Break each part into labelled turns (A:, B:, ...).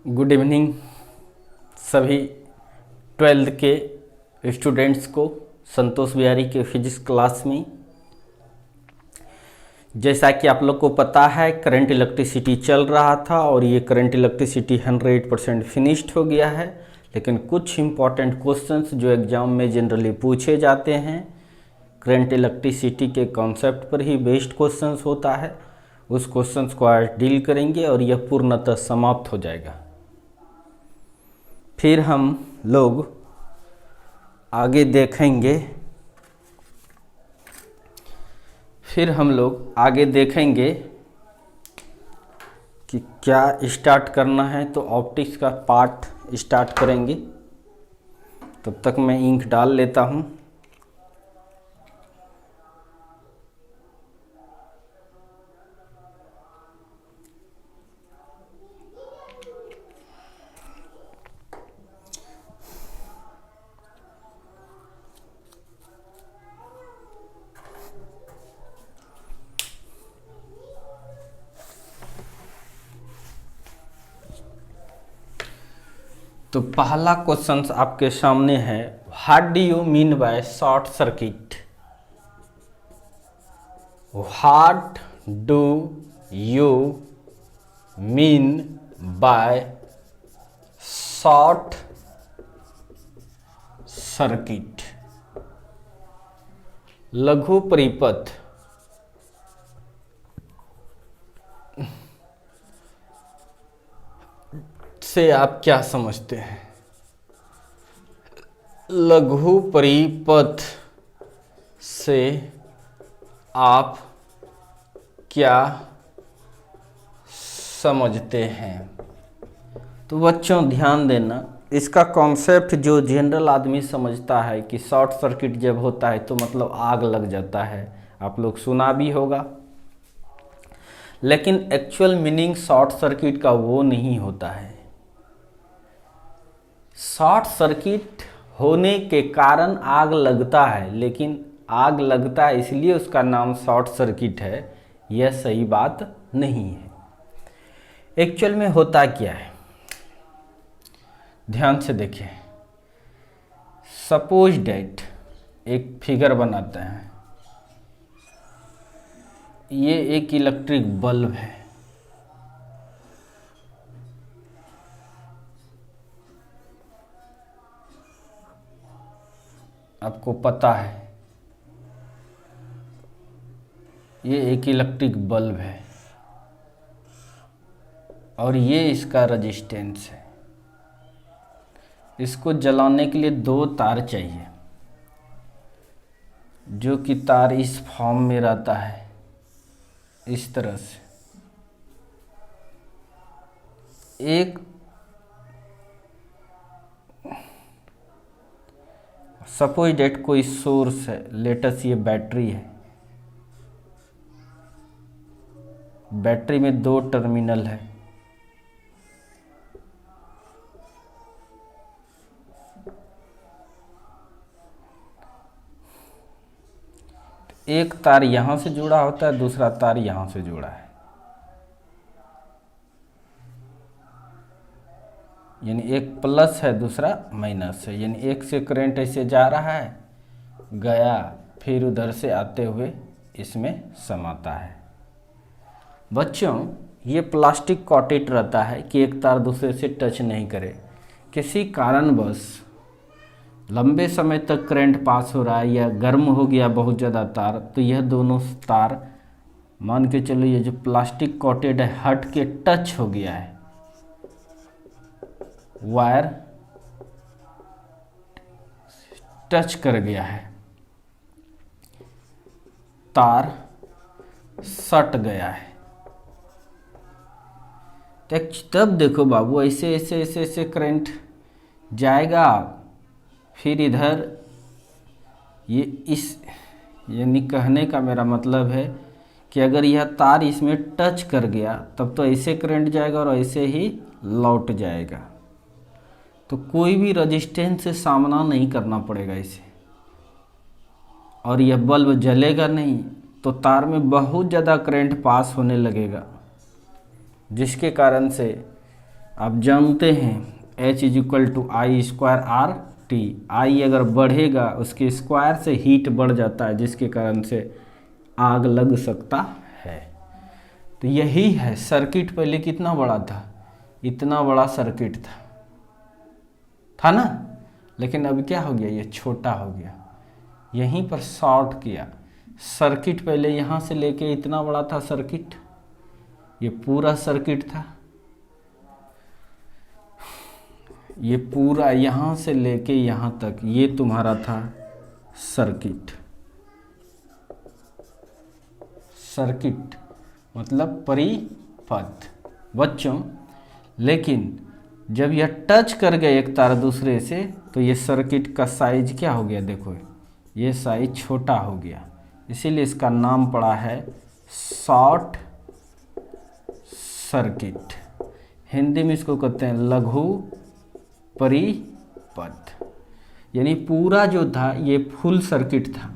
A: Good evening सभी 12th के students को संतोष बिहारी के फिजिक्स क्लास में। जैसा कि आप लोग को पता है, करंट इलेक्ट्रिसिटी चल रहा था और ये करंट इलेक्ट्रिसिटी 100% फिनिश्ड हो गया है। लेकिन कुछ इम्पॉर्टेंट क्वेश्चंस जो एग्जाम में जनरली पूछे जाते हैं, करंट इलेक्ट्रिसिटी के कॉन्सेप्ट पर ही बेस्ड क्वेश्चंस होता है, उस क्वेश्चंस को आज डील करेंगे और यह पूर्णतः समाप्त हो जाएगा। फिर हम लोग आगे देखेंगे कि क्या स्टार्ट करना है। तो ऑप्टिक्स का पार्ट स्टार्ट करेंगे। तब तक मैं इंक डाल लेता हूँ। तो पहला क्वेश्चन आपके सामने है, what do you mean by short circuit. What do you mean by short circuit. लघु परिपथ से आप क्या समझते हैं? लघु परिपथ से आप क्या समझते हैं? तो बच्चों ध्यान देना, इसका कॉन्सेप्ट जो जनरल आदमी समझता है कि शॉर्ट सर्किट जब होता है तो मतलब आग लग जाता है, आप लोग सुना भी होगा। लेकिन एक्चुअल मीनिंग शॉर्ट सर्किट का वो नहीं होता है। शॉर्ट सर्किट होने के कारण आग लगता है, लेकिन आग लगता है इसलिए उसका नाम शॉर्ट सर्किट है, यह सही बात नहीं है। एक्चुअल में होता क्या है, ध्यान से देखें। सपोज डेट एक फिगर बनाते हैं। ये एक इलेक्ट्रिक बल्ब है। आपको पता है ये एक इलेक्ट्रिक बल्ब है और ये इसका रेजिस्टेंस है। इसको जलाने के लिए 2 तार चाहिए, जो कि तार इस फॉर्म में रहता है, इस तरह से। एक सपोज डेट कोई सोर्स है, लेटस ये बैटरी है। बैटरी में 2 टर्मिनल है। एक तार यहां से जुड़ा होता है, दूसरा तार यहां से जुड़ा है, यानी एक प्लस है दूसरा माइनस है। यानी एक से करंट ऐसे जा रहा है, गया, फिर उधर से आते हुए इसमें समाता है। बच्चों ये प्लास्टिक कॉटेड रहता है कि एक तार दूसरे से टच नहीं करे। किसी कारणवश लंबे समय तक करंट पास हो रहा है या गर्म हो गया बहुत ज़्यादा तार, तो यह दोनों तार मान के चलो ये जो प्लास्टिक कॉटेड है हट के टच हो गया है। वायर टच कर गया है, तार सट गया है। तब देखो बाबू, ऐसे ऐसे ऐसे ऐसे करंट जाएगा, फिर इधर ये इस, यानी कहने का मेरा मतलब है कि अगर यह तार इसमें टच कर गया तब तो ऐसे करंट जाएगा और ऐसे ही लौट जाएगा। तो कोई भी रेजिस्टेंस से सामना नहीं करना पड़ेगा इसे, और यह बल्ब जलेगा नहीं, तो तार में बहुत ज़्यादा करंट पास होने लगेगा, जिसके कारण से आप जानते हैं H is equal to I square R T. I अगर बढ़ेगा उसके स्क्वायर से हीट बढ़ जाता है, जिसके कारण से आग लग सकता है। तो यही है सर्किट। पहले कितना बड़ा था, इतना बड़ा सर्किट था ना, लेकिन अब क्या हो गया, ये छोटा हो गया। यहीं पर शॉर्ट किया सर्किट। पहले यहाँ से लेके इतना बड़ा था सर्किट, ये पूरा सर्किट था, ये पूरा यहाँ से लेके यहाँ तक ये तुम्हारा था सर्किट। सर्किट मतलब परिपथ बच्चों। लेकिन जब यह टच कर गए एक तार दूसरे से, तो ये सर्किट का साइज क्या हो गया, देखो ये साइज छोटा हो गया, इसीलिए इसका नाम पड़ा है शॉर्ट सर्किट। हिंदी में इसको कहते हैं लघु परिपथ। यानी पूरा जो था ये फुल सर्किट था,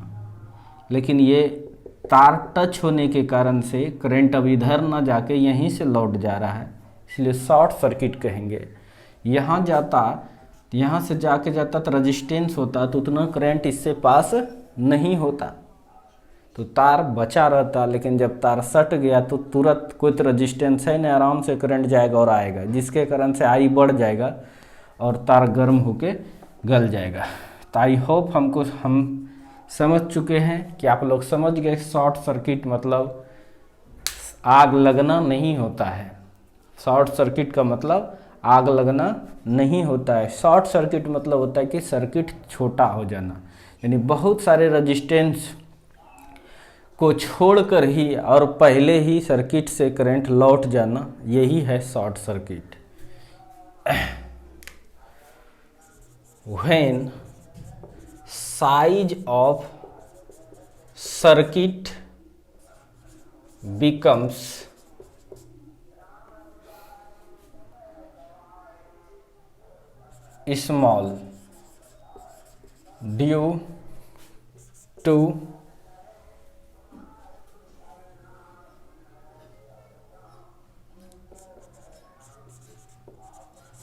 A: लेकिन ये तार टच होने के कारण से करंट अब इधर ना जाके यहीं से लौट जा रहा है, इसलिए शॉर्ट सर्किट कहेंगे। यहाँ जाता, यहाँ से जाके जाता तो रेजिस्टेंस होता, तो उतना करंट इससे पास नहीं होता, तो तार बचा रहता। लेकिन जब तार सट गया तो तुरंत कोई तो रेजिस्टेंस है नहीं, आराम से करंट जाएगा और आएगा, जिसके कारण से आई बढ़ जाएगा और तार गर्म होके गल जाएगा। तो आई होप हम समझ चुके हैं कि आप लोग समझ गए शॉर्ट सर्किट मतलब आग लगना नहीं होता है। शॉर्ट सर्किट का मतलब आग लगना नहीं होता है। शॉर्ट सर्किट मतलब होता है कि सर्किट छोटा हो जाना, यानी बहुत सारे रेजिस्टेंस को छोड़कर ही और पहले ही सर्किट से करंट लौट जाना, यही है short circuit. When size of circuit becomes small due to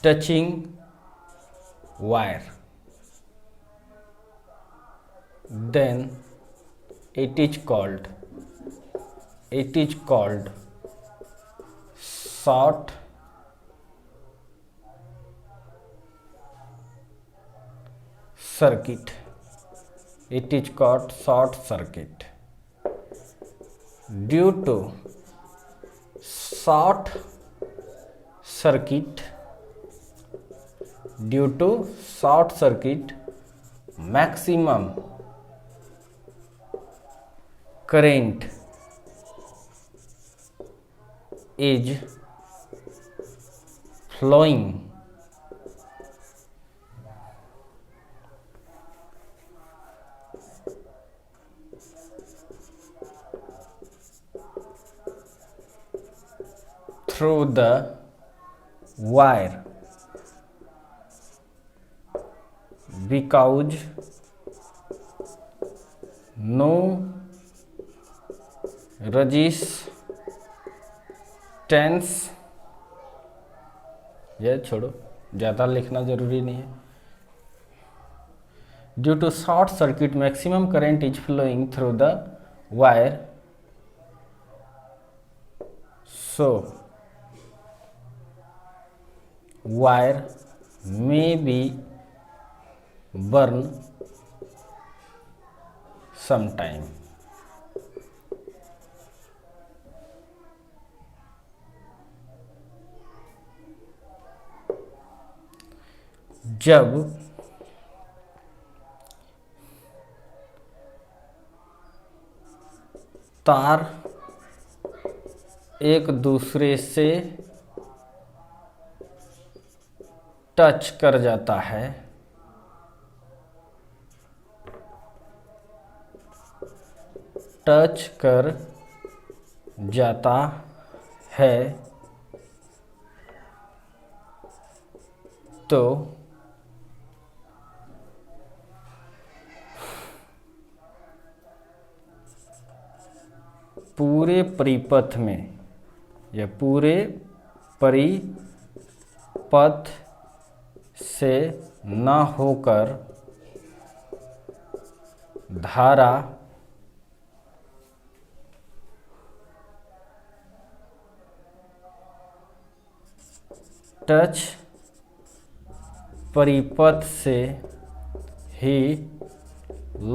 A: touching wire, then it is called short circuit. It is called short circuit. Due to short circuit, maximum current is flowing through the wire because no resistance, ये छोड़ो, ज़्यादा लिखना ज़रूरी नहीं है। Due to short circuit maximum current is flowing through the wire, so wire may be burn sometime. जब तार एक दूसरे से टच कर जाता है, तो पूरे परिपथ में या पूरे परिपथ पथ से न होकर धारा टच परिपथ से ही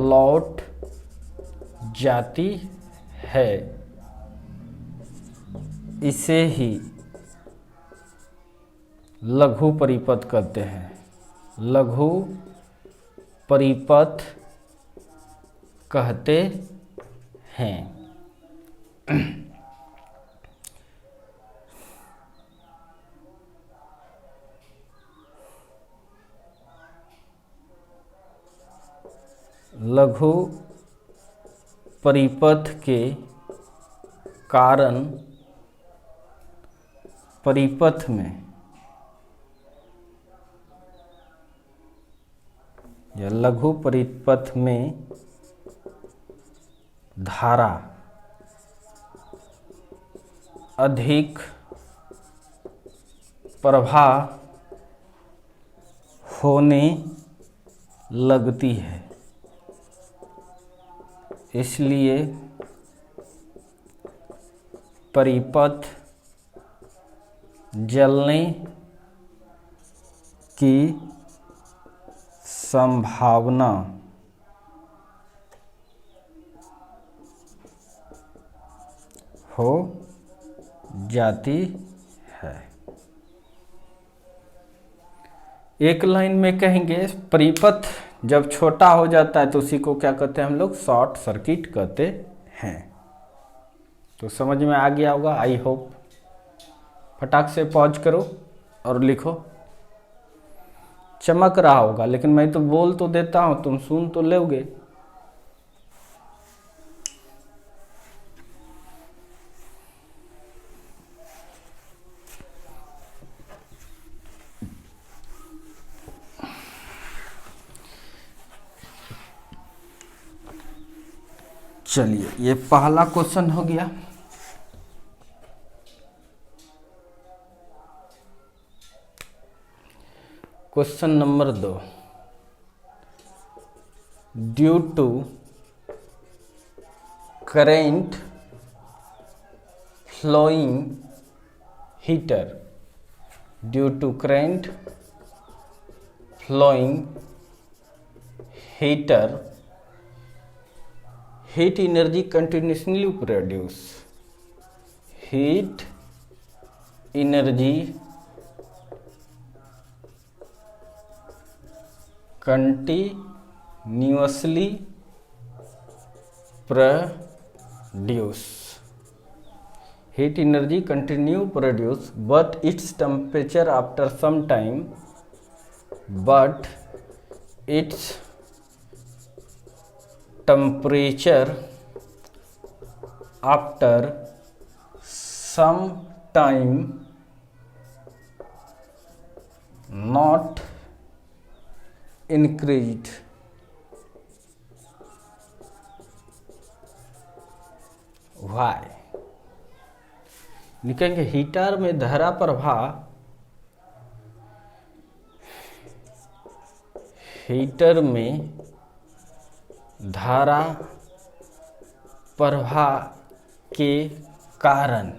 A: लौट जाती है, इसे ही लघु परिपथ कहते हैं। लघु परिपथ कहते हैं। लघु परिपथ के कारण परिपथ में या लघु परिपथ में धारा अधिक प्रवाह होने लगती है, इसलिए परिपथ जलने की संभावना हो जाती है। एक लाइन में कहेंगे परिपथ जब छोटा हो जाता है तो उसी को क्या कहते हैं हम लोग? शॉर्ट सर्किट कहते हैं। तो समझ में आ गया होगा, आई होप। फटाक से पॉज करो और लिखो। चमक रहा होगा, लेकिन मैं तो बोल तो देता हूं, तुम सुन तो लोगे। चलिए, ये पहला क्वेश्चन हो गया। Question number 2, due to current flowing heater, due to current flowing heater, heat energy continuously produce, heat energy continuously produce, heat energy continue produce, but its temperature after some time, but its temperature after some time not increased, why? लिखेंगे heater में धारा प्रवाह, heater में धारा प्रवाह के कारण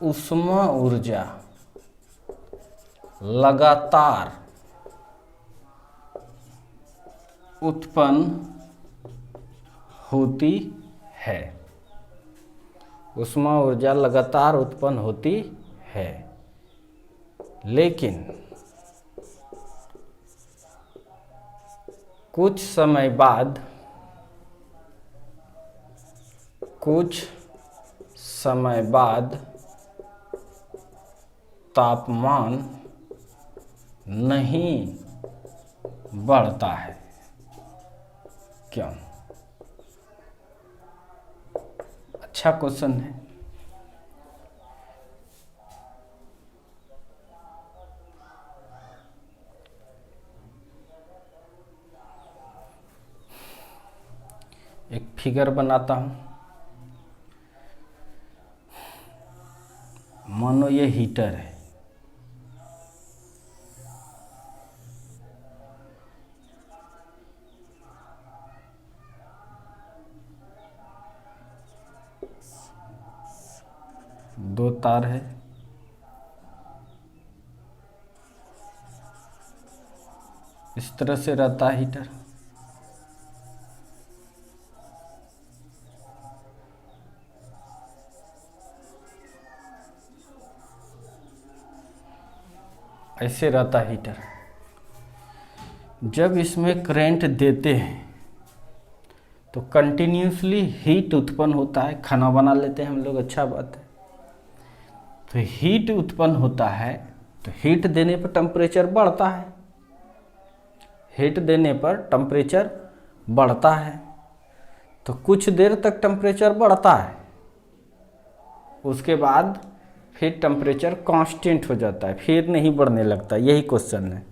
A: ऊष्मा ऊर्जा लगातार उत्पन्न होती है, ऊष्मा ऊर्जा लगातार उत्पन्न होती है, लेकिन कुछ समय बाद तापमान नहीं बढ़ता है। क्यों? अच्छा क्वेश्चन है। एक फिगर बनाता हूं। मानो ये हीटर है, दो तार है, इस तरह से रहता है हीटर। ऐसे रहता है हीटर। जब इसमें करंट देते हैं तो कंटिन्यूसली हीट उत्पन्न होता है। खाना बना लेते हैं हम लोग, अच्छा बात है। तो हीट उत्पन्न होता है, तो हीट देने पर टेम्परेचर बढ़ता है, हीट देने पर टेम्परेचर बढ़ता है। तो कुछ देर तक टेम्परेचर बढ़ता है, उसके बाद फिर टेम्परेचर कांस्टेंट हो जाता है, फिर नहीं बढ़ने लगता। यही क्वेश्चन है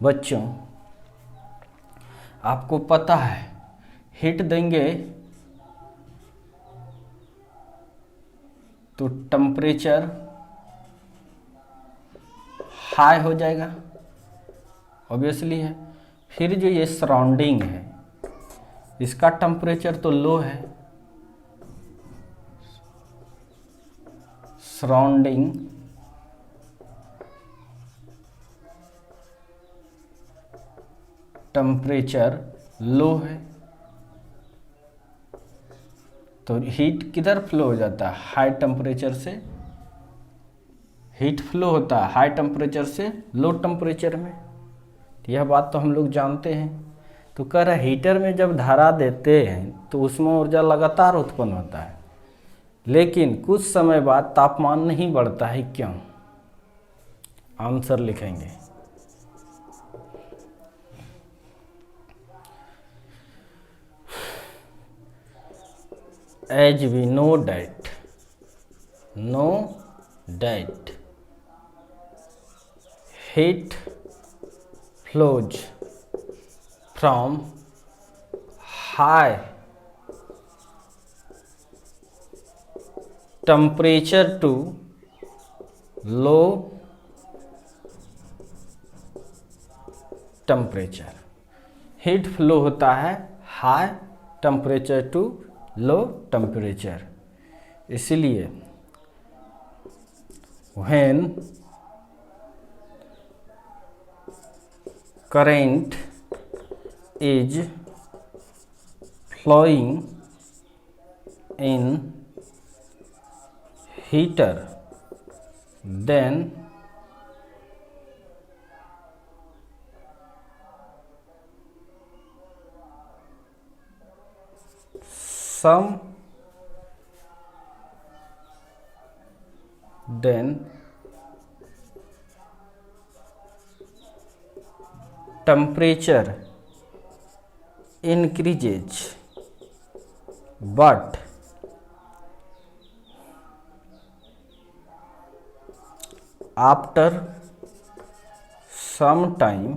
A: बच्चों। आपको पता है हीट देंगे तो टेम्परेचर हाई हो जाएगा, ऑब्वियसली है। फिर जो ये सराउंडिंग है इसका टेम्परेचर तो लो है, सराउंडिंग टेम्परेचर लो है, तो हीट किधर फ्लो हो जाता है? हाई टेम्परेचर से। हीट फ्लो होता है हाई टेम्परेचर से लो टेम्परेचर में, यह बात तो हम लोग जानते हैं। तो कह रहा हीटर में जब धारा देते हैं तो उसमें ऊर्जा लगातार उत्पन्न होता है, लेकिन कुछ समय बाद तापमान नहीं बढ़ता है, क्यों? आंसर लिखेंगे। As we know that heat flows from high temperature to low temperature। Heat flow होता है high temperature to low temperature. इसलिए when current is flowing in heater, then temperature increases, but after some time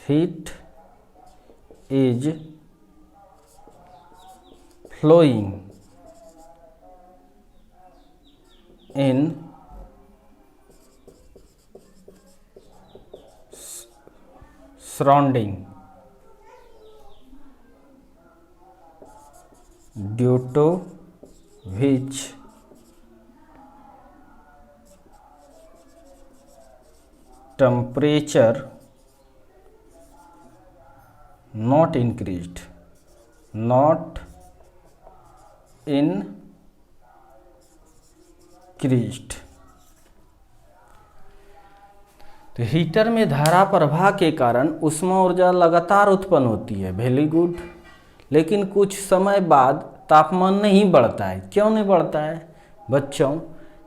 A: heat is flowing in surrounding due to which temperature not increased, तो heater में धारा प्रवाह के कारण ऊष्मा ऊर्जा लगातार उत्पन्न होती है, वेरी गुड। लेकिन कुछ समय बाद तापमान नहीं बढ़ता है, क्यों नहीं बढ़ता है बच्चों?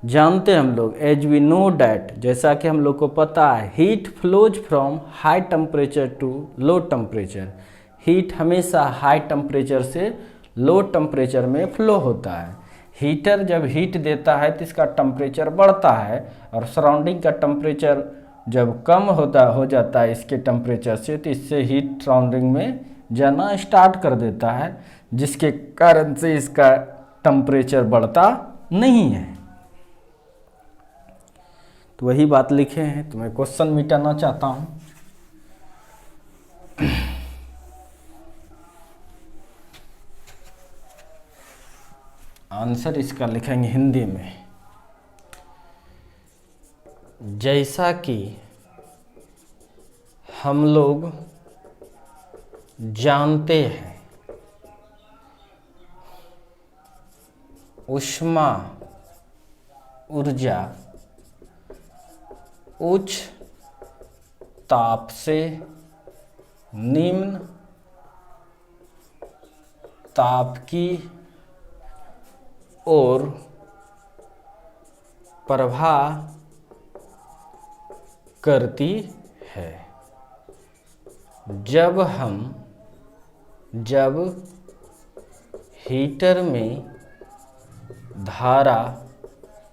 A: जानते हैं हम लोग, एज वी नो डैट, जैसा कि हम लोग को पता है, heat flows from high temperature to low temperature. Heat हमेशा हाई टेम्परेचर से लो टेम्परेचर में फ्लो होता है। हीटर जब हीट देता है तो इसका टेम्परेचर बढ़ता है, और सराउंडिंग का टेम्परेचर जब कम हो जाता है इसके टेम्परेचर से, तो इससे हीट सराउंडिंग में जाना स्टार्ट कर देता है, जिसके कारण से इसका टेम्परेचर बढ़ता नहीं है। तो वही बात लिखे हैं, तो मैं क्वेश्चन मिटाना चाहता हूं। आंसर इसका लिखेंगे हिंदी में। जैसा कि हम लोग जानते हैं, ऊष्मा ऊर्जा उच्च ताप से निम्न ताप की ओर प्रवाह करती है। जब हीटर में धारा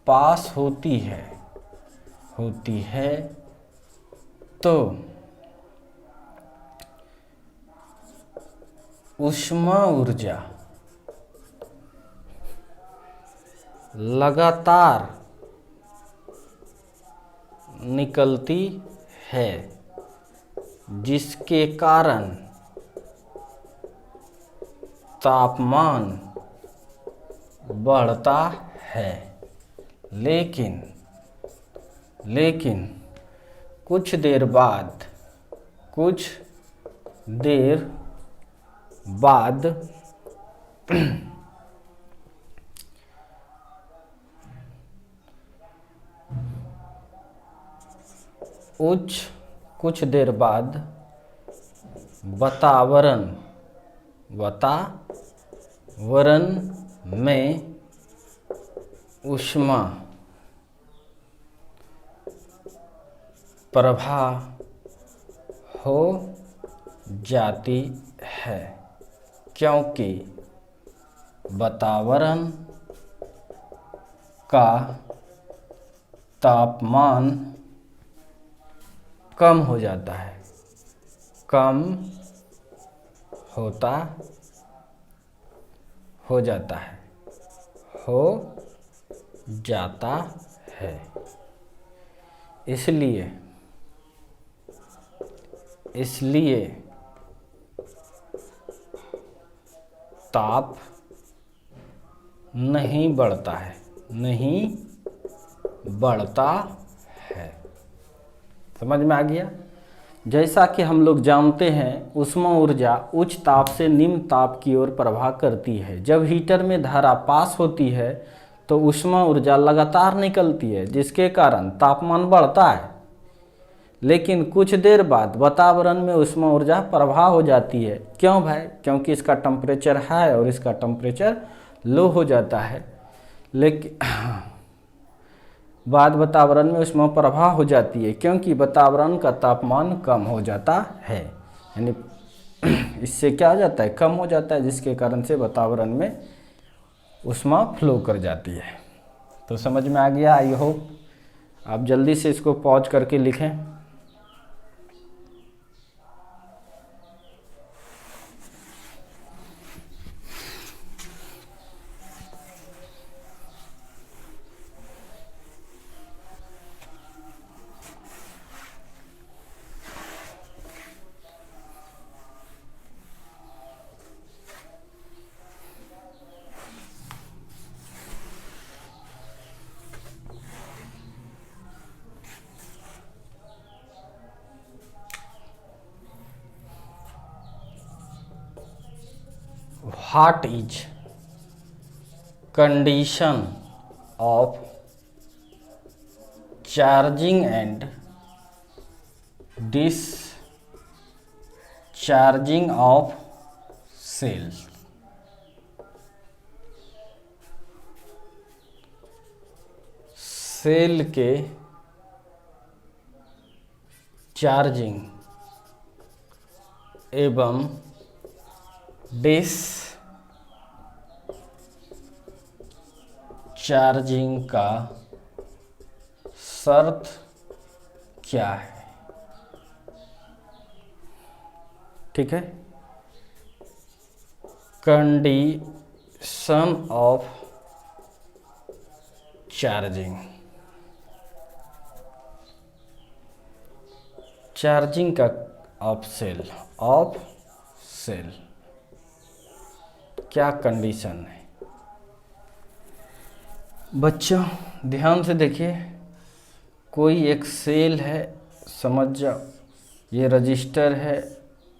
A: पास होती है तो ऊष्मा ऊर्जा लगातार निकलती है, जिसके कारण तापमान बढ़ता है। लेकिन कुछ देर बाद वातावरण में ऊष्मा प्रवाह हो जाती है, क्योंकि वातावरण का तापमान कम हो जाता है, हो जाता है। इसलिए ताप नहीं बढ़ता है। समझ में आ गया? जैसा कि हम लोग जानते हैं, ऊष्मा ऊर्जा उच्च ताप से निम्न ताप की ओर प्रवाह करती है। जब हीटर में धारा पास होती है तो ऊष्मा ऊर्जा लगातार निकलती है, जिसके कारण तापमान बढ़ता है। लेकिन कुछ देर बाद वातावरण में ऊष्मा ऊर्जा प्रवाह हो जाती है। क्यों भाई? क्योंकि इसका टेम्परेचर हाई और इसका टेम्परेचर लो हो जाता है। लेकिन बाद वातावरण में ऊष्मा प्रवाह हो जाती है, क्योंकि वातावरण का तापमान कम हो जाता है। यानी इससे क्या हो जाता है? कम हो जाता है, जिसके कारण से वातावरण में ऊष्मा फ्लो कर जाती है। तो समझ में आ गया? आई होप आप जल्दी से इसको पॉज करके लिखें। What is condition of charging and discharging of cell? Cell के चार्जिंग एवं डिस्चार्जिंग का शर्त क्या है? ठीक है, कंडीशन ऑफ चार्जिंग। चार्जिंग का ऑफ सेल क्या कंडीशन है? बच्चों ध्यान से देखिए, कोई एक सेल है, समझ जाओ, ये रजिस्टर है,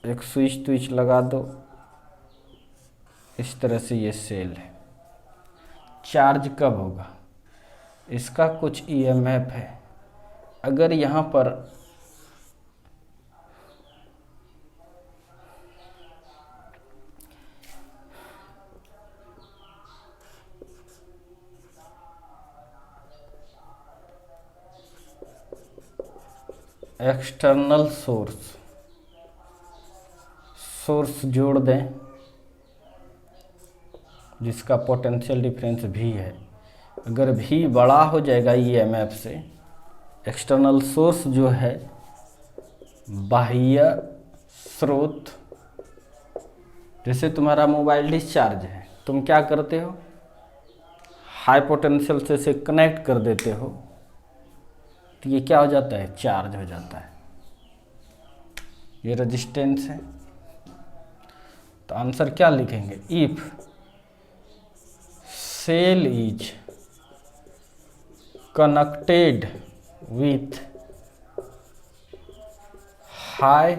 A: एक स्विच लगा दो, इस तरह से ये सेल है। चार्ज कब होगा? इसका कुछ ईएमएफ है। अगर यहाँ पर एक्सटर्नल सोर्स जोड़ दें जिसका पोटेंशियल डिफरेंस भी है, अगर भी बड़ा हो जाएगा ईएमएफ से, एक्सटर्नल सोर्स जो है बाह्य स्रोत, जैसे तुम्हारा मोबाइल डिस्चार्ज है, तुम क्या करते हो, हाई पोटेंशियल से इसे कनेक्ट कर देते हो, तो ये क्या हो जाता है, चार्ज हो जाता है। ये रेजिस्टेंस है। तो आंसर क्या लिखेंगे? If cell is connected with high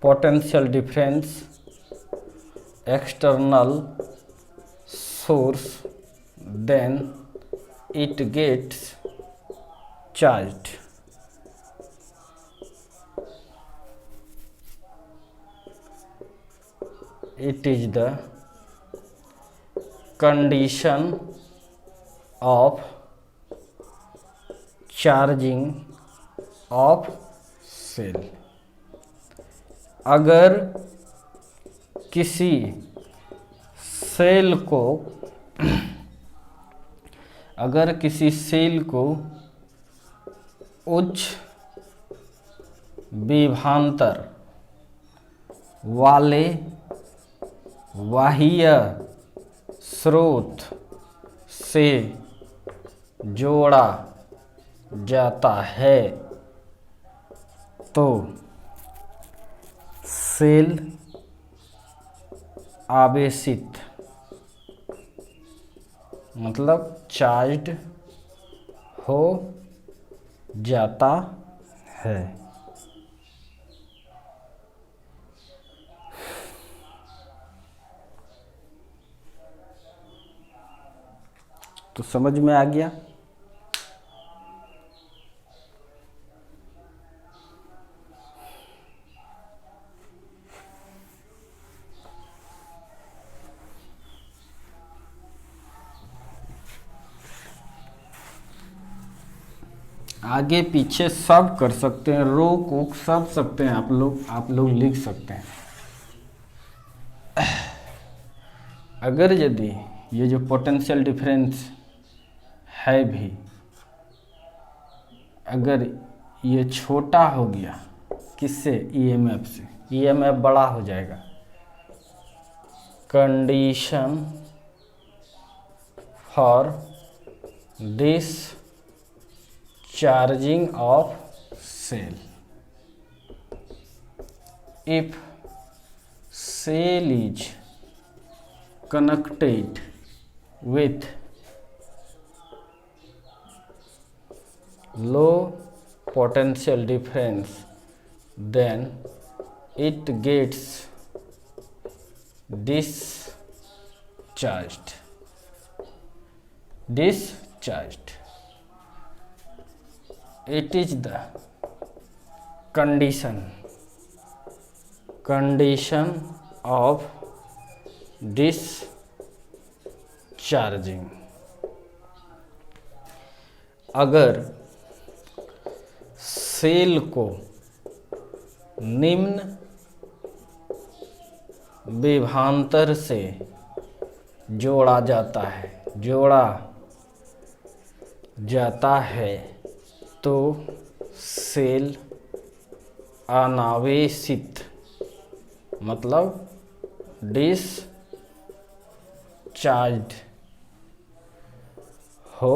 A: potential difference external source, then it gets charged. It is the condition of charging of cell. अगर किसी सेल को उच्च विभवांतर वाले बाह्य स्रोत से जोड़ा जाता है तो सेल आवेशित मतलब चार्ज्ड हो जाता है। तो समझ में आ गया? आगे पीछे सब कर सकते हैं, रोक ओक सब सकते हैं, आप लोग लिख सकते हैं। अगर यदि ये जो पोटेंशियल डिफरेंस है भी, अगर ये छोटा हो गया किससे, ईएमएफ से, ईएमएफ बड़ा हो जाएगा, condition for this charging of cell, if cell is connected with low potential difference, then it gets discharged. It is the condition of discharging. अगर सेल को निम्न विभवांतर से जोड़ा जाता है तो सेल अनावेशित मतलब डिसचार्ज्ड चार्ज हो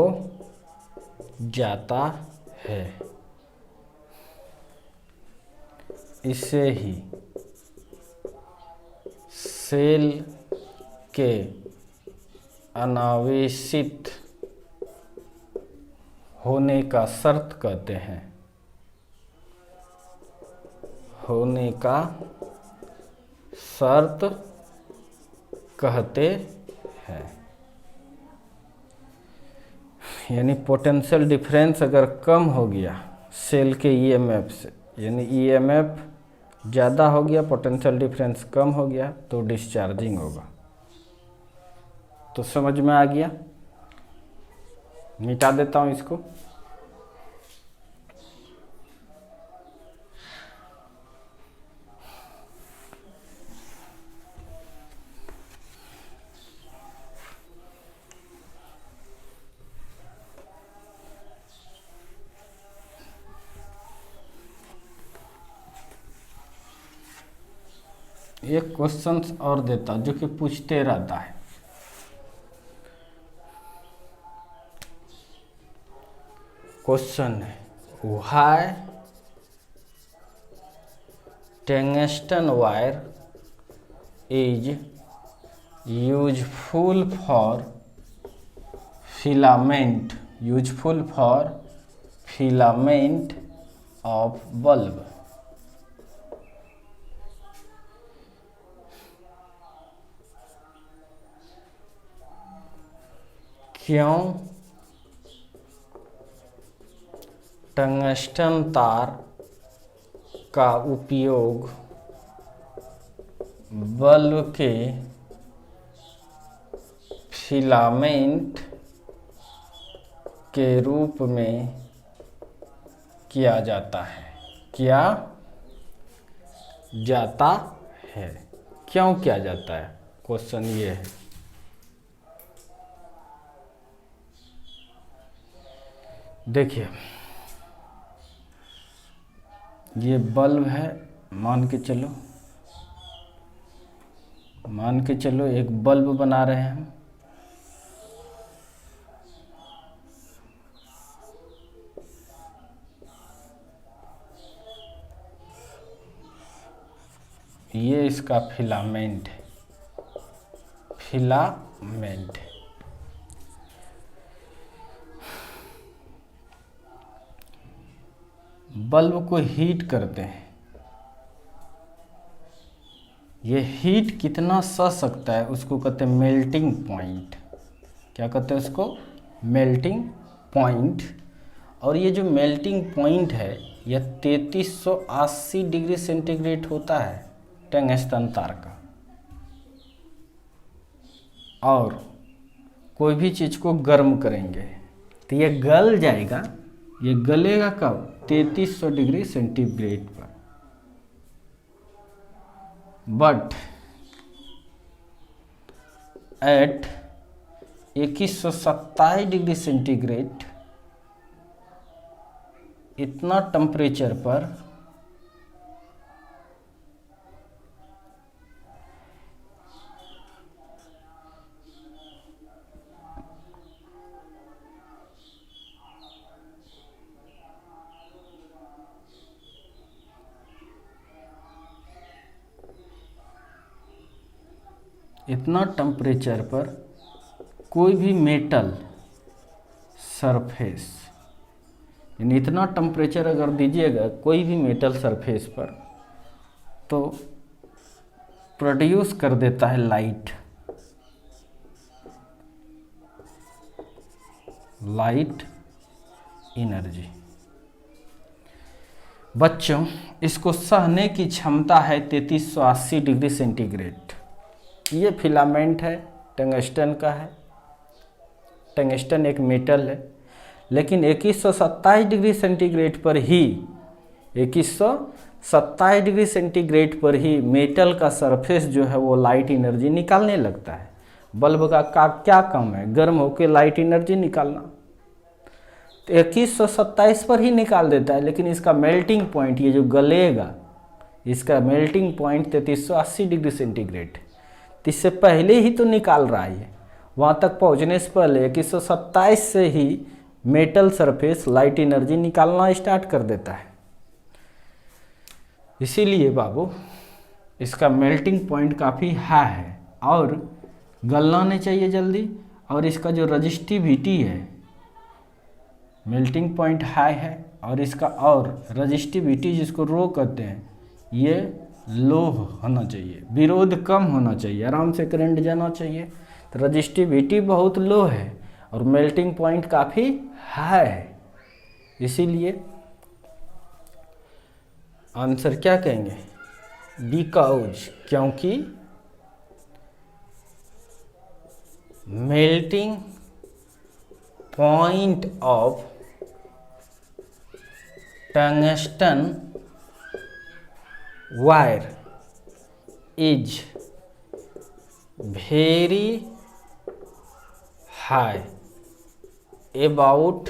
A: जाता है। इसे ही सेल के अनावेशित होने का शर्त कहते हैं। होने का शर्त कहते हैं। यानी पोटेंशियल डिफरेंस अगर कम हो गया सेल के ईएमएफ से, यानी ईएमएफ ज़्यादा हो गया, पोटेंशियल डिफरेंस कम हो गया, तो डिस्चार्जिंग होगा। तो समझ में आ गया? मिटा देता हूँ इसको। एक क्वेश्चन और देता जो कि पूछते रहता है। क्वेश्चन है, why tungsten wire is useful for filament, useful for filament of bulb. क्यों टंगस्टन तार का उपयोग बल्ब के फिलामेंट के रूप में किया जाता है? किया जाता है, क्यों किया जाता है? क्वेश्चन ये है। देखिए, ये बल्ब है, मान के चलो एक बल्ब बना रहे हैं हम। ये इसका फिलामेंट है, फिलामेंट। बल्ब को हीट करते हैं। ये हीट कितना सह सकता है उसको कहते हैं मेल्टिंग पॉइंट। क्या कहते हैं उसको? Melting point. और ये जो मेल्टिंग पॉइंट है यह 3380 डिग्री सेंटीग्रेड होता है टंगस्टन तार का। और कोई भी चीज़ को गर्म करेंगे तो ये गल जाएगा। ये गलेगा कब? 3300 डिग्री सेंटीग्रेड पर। बट एट 2127 डिग्री सेंटीग्रेड इतना टेम्परेचर पर कोई भी मेटल सरफेस, यानी इतना टेम्परेचर अगर दीजिएगा कोई भी मेटल सरफेस पर, तो प्रोड्यूस कर देता है लाइट एनर्जी। बच्चों, इसको सहने की क्षमता है 3380 डिग्री सेंटीग्रेड। ये फिलामेंट है, टंगस्टन का है। टंगस्टन एक मेटल है, लेकिन 2127 डिग्री सेंटीग्रेड पर ही 2127 डिग्री सेंटीग्रेड पर ही मेटल का सरफेस जो है वो लाइट एनर्जी निकालने लगता है। बल्ब का क्या काम है? गर्म होकर लाइट एनर्जी निकालना। तो 2127 पर ही निकाल देता है, लेकिन इसका मेल्टिंग पॉइंट, ये जो गलेगा, इसका मेल्टिंग पॉइंट 3380 डिग्री सेंटीग्रेड। इससे पहले ही तो निकाल रहा है, वहाँ तक पहुँचने से पहले 127 से ही मेटल सरफेस लाइट एनर्जी निकालना स्टार्ट कर देता है। इसीलिए बाबू इसका मेल्टिंग पॉइंट काफ़ी हाई है और गलना नहीं चाहिए जल्दी, और इसका जो रजिस्टिविटी है, मेल्टिंग पॉइंट हाई है और इसका और रजिस्टिविटी जिसको रो कहते हैं ये लो होना चाहिए, विरोध कम होना चाहिए, आराम से करंट जाना चाहिए। तो रजिस्टिविटी बहुत लो है और मेल्टिंग पॉइंट काफ़ी हाई है, इसीलिए आंसर क्या कहेंगे, बिकॉज, क्योंकि melting point of tungsten wire is very high, about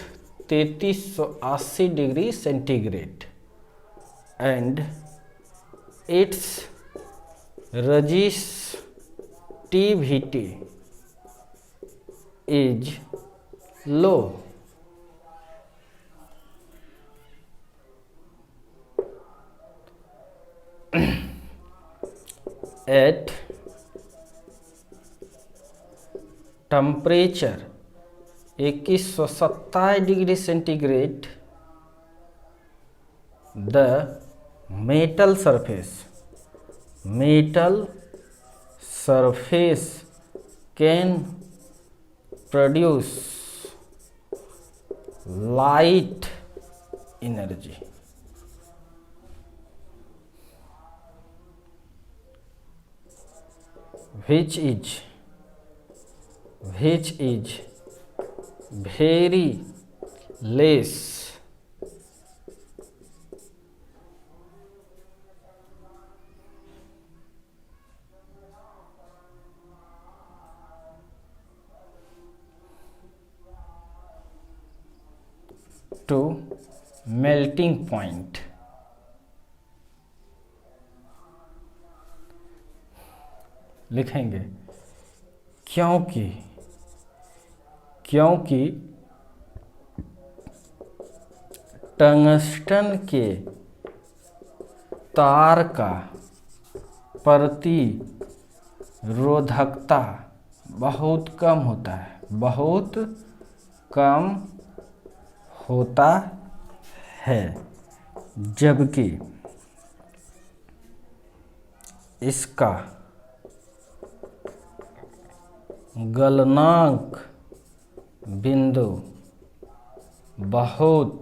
A: 3380 degree centigrade, and its resistivity is low. At temperature 2127 degree centigrade the metal surface can produce light energy, which is very less to melting point. लिखेंगे क्योंकि tungsten के तार का प्रतिरोधकता बहुत कम होता है, जबकि इसका गलनांक बिंदु बहुत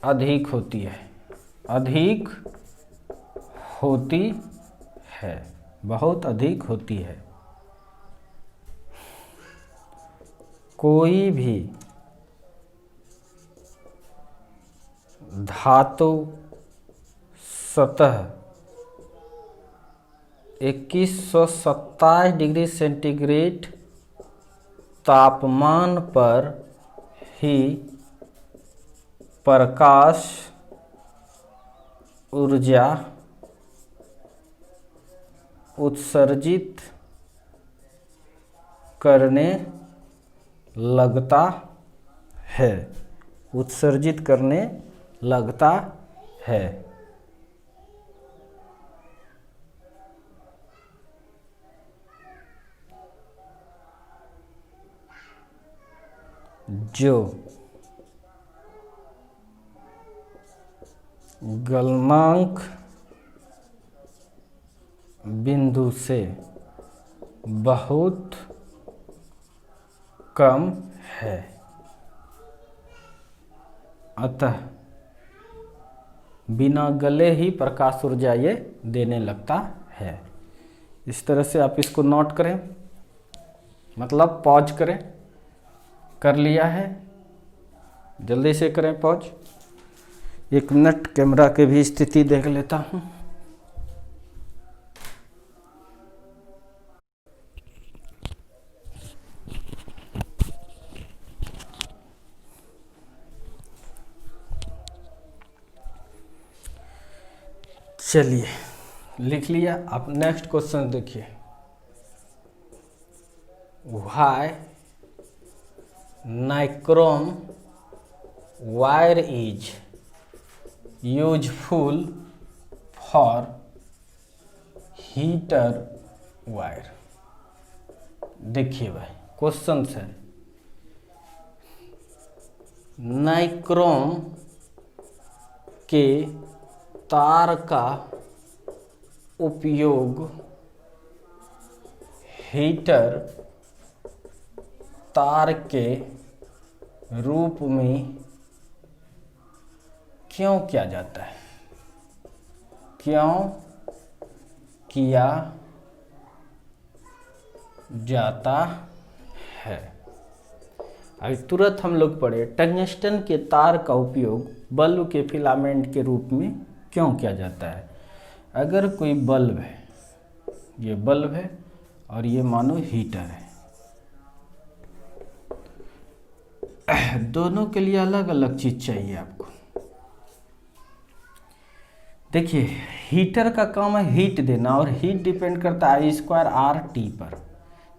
A: अधिक होती है, बहुत अधिक होती है। कोई भी धातु सतह 2127 डिग्री सेंटीग्रेड तापमान पर ही प्रकाश ऊर्जा उत्सर्जित करने लगता है, जो गलनांक बिंदु से बहुत कम है, अतः बिना गले ही प्रकाश ऊर्जा ये देने लगता है। इस तरह से आप इसको नोट करें, मतलब पॉज करें। कर लिया है, जल्दी से करें पॉज। 1 मिनट कैमरा की भी स्थिति देख लेता हूँ। चलिए, लिख लिया। आप नेक्स्ट क्वेश्चन देखिए। why nichrome wire is useful for heater wire. देखिए भाई क्वेश्चन है, नाइक्रोम के तार का उपयोग हीटर तार के रूप में क्यों किया जाता है? क्यों किया जाता है? अभी तुरंत हम लोग पढ़े, टंगस्टन के तार का उपयोग बल्ब के फिलामेंट के रूप में क्यों किया जाता है? अगर कोई बल्ब है, ये बल्ब है और ये मानो हीटर है, दोनों के लिए अलग अलग चीज चाहिए आपको। देखिए हीटर का काम है हीट देना, और हीट डिपेंड करता है I²RT पर।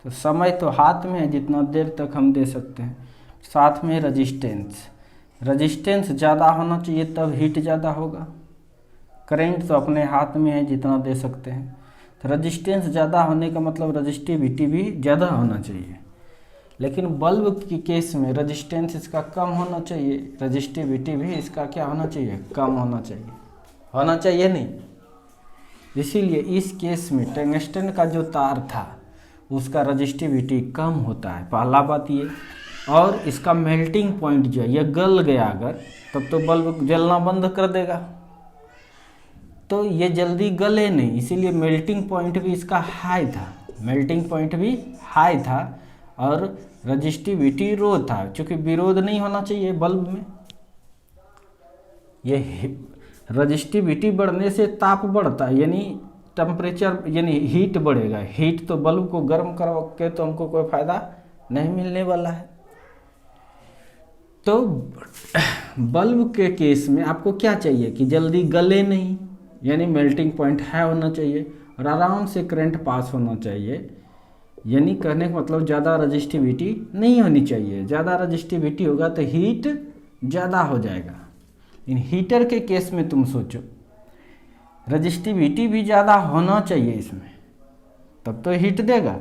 A: तो समय तो हाथ में है, जितना देर तक हम दे सकते हैं। साथ में रजिस्टेंस ज़्यादा होना चाहिए तब हीट ज़्यादा होगा। करंट तो अपने हाथ में है, जितना दे सकते हैं। तो रजिस्टेंस ज़्यादा होने का मतलब रजिस्टिविटी भी ज़्यादा होना चाहिए। लेकिन बल्ब के केस में रजिस्टेंस इसका कम होना चाहिए, रजिस्टिविटी भी इसका क्या होना चाहिए? कम होना चाहिए। होना चाहिए नहीं? इसीलिए इस केस में टंगस्टन का जो तार था उसका रजिस्टिविटी कम होता है, पहला बात ये। और इसका मेल्टिंग पॉइंट जो है, ये गल गया अगर, तब तो बल्ब जलना बंद कर देगा। तो ये जल्दी गले नहीं, इसीलिए मेल्टिंग पॉइंट भी इसका हाई था, मेल्टिंग पॉइंट भी हाई था और रजिस्टिविटी रो था, क्योंकि विरोध नहीं होना चाहिए बल्ब में। ये रजिस्टिविटी बढ़ने से ताप बढ़ता है, यानी टेम्परेचर यानी हीट बढ़ेगा। हीट तो बल्ब को गर्म करके तो हमको कोई फायदा नहीं मिलने वाला है। तो बल्ब के केस में आपको क्या चाहिए कि जल्दी गले नहीं, यानी मेल्टिंग पॉइंट हाई होना चाहिए और आराम से करंट पास होना चाहिए। यानी कहने का मतलब ज़्यादा रजिस्टिविटी नहीं होनी चाहिए। ज़्यादा रजिस्टिविटी होगा तो हीट ज़्यादा हो जाएगा। इन हीटर के केस में तुम सोचो, रजिस्टिविटी भी ज़्यादा होना चाहिए इसमें, तब तो हीट देगा।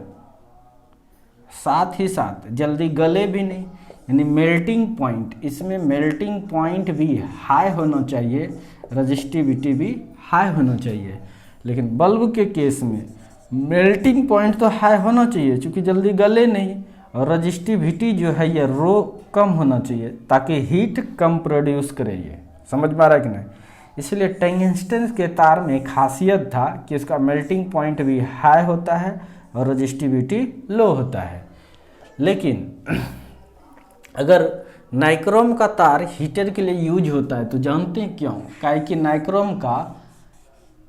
A: साथ ही साथ जल्दी गले भी नहीं, यानी मेल्टिंग पॉइंट, इसमें मेल्टिंग पॉइंट भी हाई होना चाहिए, रजिस्टिविटी भी हाई होना चाहिए। लेकिन बल्ब के केस में मेल्टिंग पॉइंट तो हाई होना चाहिए क्योंकि जल्दी गले नहीं, और रजिस्टिविटी जो है ये रो कम होना चाहिए ताकि हीट कम प्रोड्यूस करे। ये समझ में आ रहा है कि नहीं? इसलिए टंगस्टन के तार में खासियत था कि इसका मेल्टिंग पॉइंट भी हाई होता है और रजिस्टिविटी लो होता है। लेकिन अगर नाइक्रोम का तार हीटर के लिए यूज होता है तो जानते हैं क्यों? काहे कि नाइक्रोम का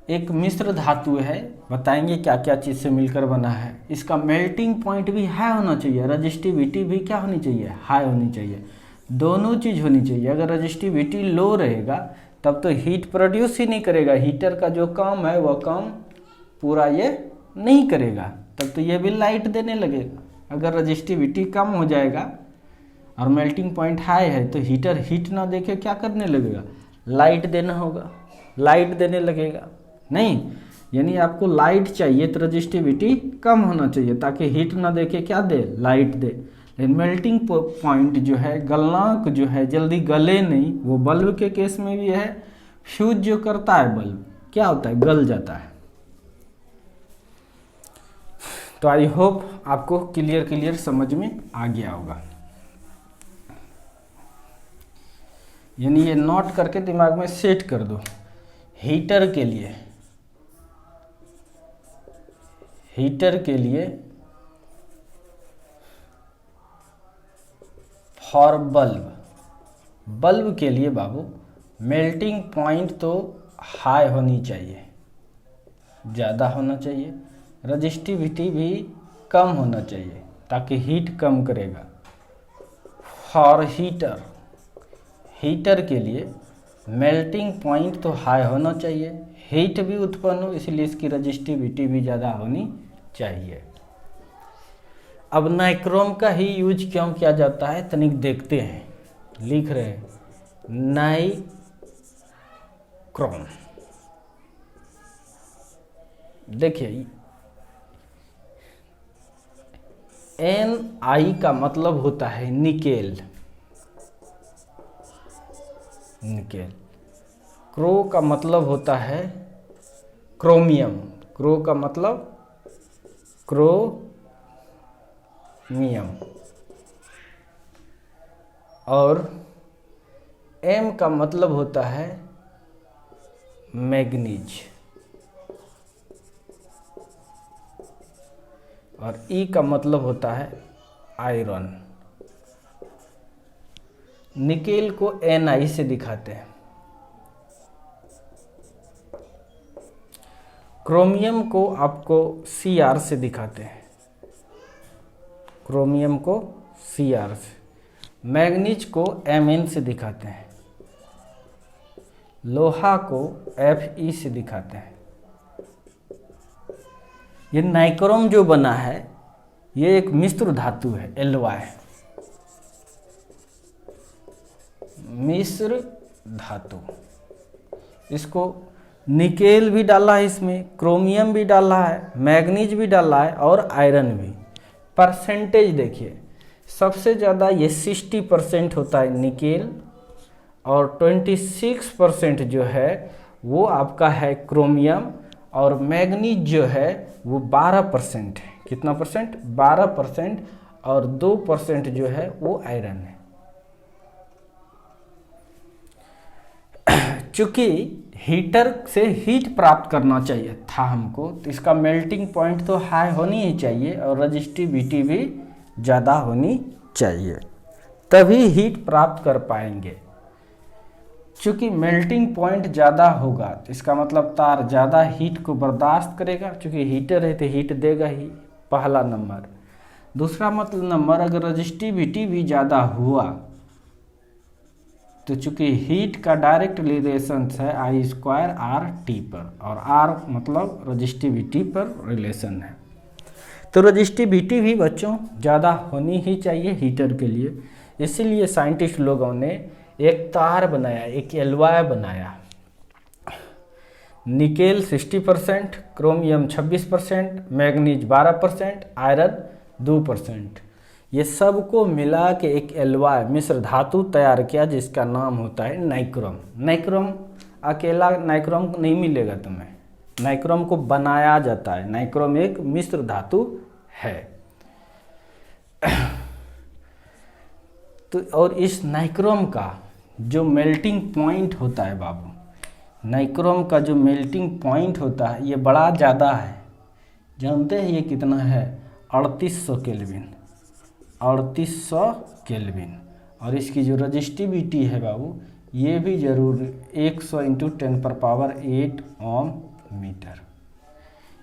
A: एक मिश्र धातु है, बताएंगे क्या क्या चीज़ से मिलकर बना है। इसका मेल्टिंग पॉइंट भी हाई होना चाहिए, रजिस्टिविटी भी क्या होनी चाहिए? हाई होनी चाहिए। दोनों चीज़ होनी चाहिए। अगर रजिस्टिविटी लो रहेगा तब तो हीट प्रोड्यूस ही नहीं करेगा, हीटर का जो काम है वह काम पूरा ये नहीं करेगा, तब तो ये भी लाइट देने लगेगा। अगर रजिस्टिविटी कम हो जाएगा और मेल्टिंग पॉइंट हाई है तो हीटर हीट ना देके क्या करने लगेगा? लाइट देना होगा, लाइट देने लगेगा। नहीं, यानी आपको लाइट चाहिए तो रजिस्टिविटी कम होना चाहिए ताकि हीट ना देके क्या दे? लाइट दे। लेकिन मेल्टिंग पॉइंट जो है, गलनांक जो है, जल्दी गले नहीं। वो बल्ब के केस में भी है, फ्यूज जो करता है बल्ब क्या होता है? गल जाता है। तो आई होप आपको क्लियर समझ में आ गया होगा। यानी ये नोट करके दिमाग में सेट कर दो। हीटर के लिए फॉर बल्ब के लिए बाबू मेल्टिंग पॉइंट तो हाई होनी चाहिए, ज़्यादा होना चाहिए, रजिस्टिविटी भी कम होना चाहिए ताकि हीट कम करेगा। फॉर हीटर के लिए मेल्टिंग पॉइंट तो हाई होना चाहिए, हीट भी उत्पन्न हो, इसलिए इसकी रजिस्टिविटी भी ज़्यादा होनी चाहिए। अब नाइक्रोम का ही यूज क्यों किया जाता है तनिक देखते हैं। लिख रहे हैं नाइक्रोम। देखिए Ni का मतलब होता है निकेल, निकेल। क्रो का मतलब होता है क्रोमियम, क्रो का मतलब क्रोमियम। और M का मतलब होता है मैग्नीज। और ई का मतलब होता है आयरन। निकेल को Ni से दिखाते हैं, क्रोमियम को आपको Cr से दिखाते हैं, क्रोमियम को Cr से, मैग्नीज को Mn से दिखाते हैं, लोहा को Fe से दिखाते हैं। ये नाइक्रोम जो बना है ये एक मिश्र धातु है, Ly, मिश्र धातु। इसको निकेल भी डाला है, इसमें क्रोमियम भी डाला है, मैग्नीज भी डाला है और आयरन भी। परसेंटेज देखिए, सबसे ज़्यादा ये 60% होता है निकेल और 26% जो है वो आपका है क्रोमियम, और मैग्नीज जो है वो 12% है। कितना परसेंट? 12%। और 2% जो है वो आयरन है। चूँकि हीटर से हीट प्राप्त करना चाहिए था हमको, तो इसका मेल्टिंग पॉइंट तो हाई होनी ही चाहिए और रजिस्टिविटी भी ज़्यादा होनी चाहिए, तभी हीट प्राप्त कर पाएंगे। चूँकि मेल्टिंग पॉइंट ज़्यादा होगा तो इसका मतलब तार ज़्यादा हीट को बर्दाश्त करेगा, चूँकि हीटर है तो हीट देगा ही, पहला नंबर। दूसरा मतलब नंबर, अगर रजिस्टिविटी भी ज़्यादा हुआ तो चूँकि हीट का डायरेक्ट रिलेशन है I²R T पर, और R मतलब रजिस्टिविटी पर रिलेशन है, तो रजिस्टिविटी भी बच्चों ज़्यादा होनी ही चाहिए हीटर के लिए। इसीलिए साइंटिस्ट लोगों ने एक तार बनाया, एक Ly बनाया। निकेल 60%, क्रोमियम 26%, मैग्नीज 12%, आयरन 2%, ये सबको मिला के एक Ly मिश्र धातु तैयार किया जिसका नाम होता है नाइक्रोम। नाइक्रोम अकेला नाइक्रोम नहीं मिलेगा तुम्हें, नाइक्रोम को बनाया जाता है। नाइक्रोम एक मिश्र धातु है। तो और इस नाइक्रोम का जो मेल्टिंग पॉइंट होता है बाबू, नाइक्रोम का जो मेल्टिंग पॉइंट होता है ये बड़ा ज़्यादा है। जानते हैं ये कितना है? 3800 केल्विन, 3800 केल्विन। और इसकी जो रजिस्टिविटी है बाबू ये भी जरूर 100 × 10⁸ ओम मीटर,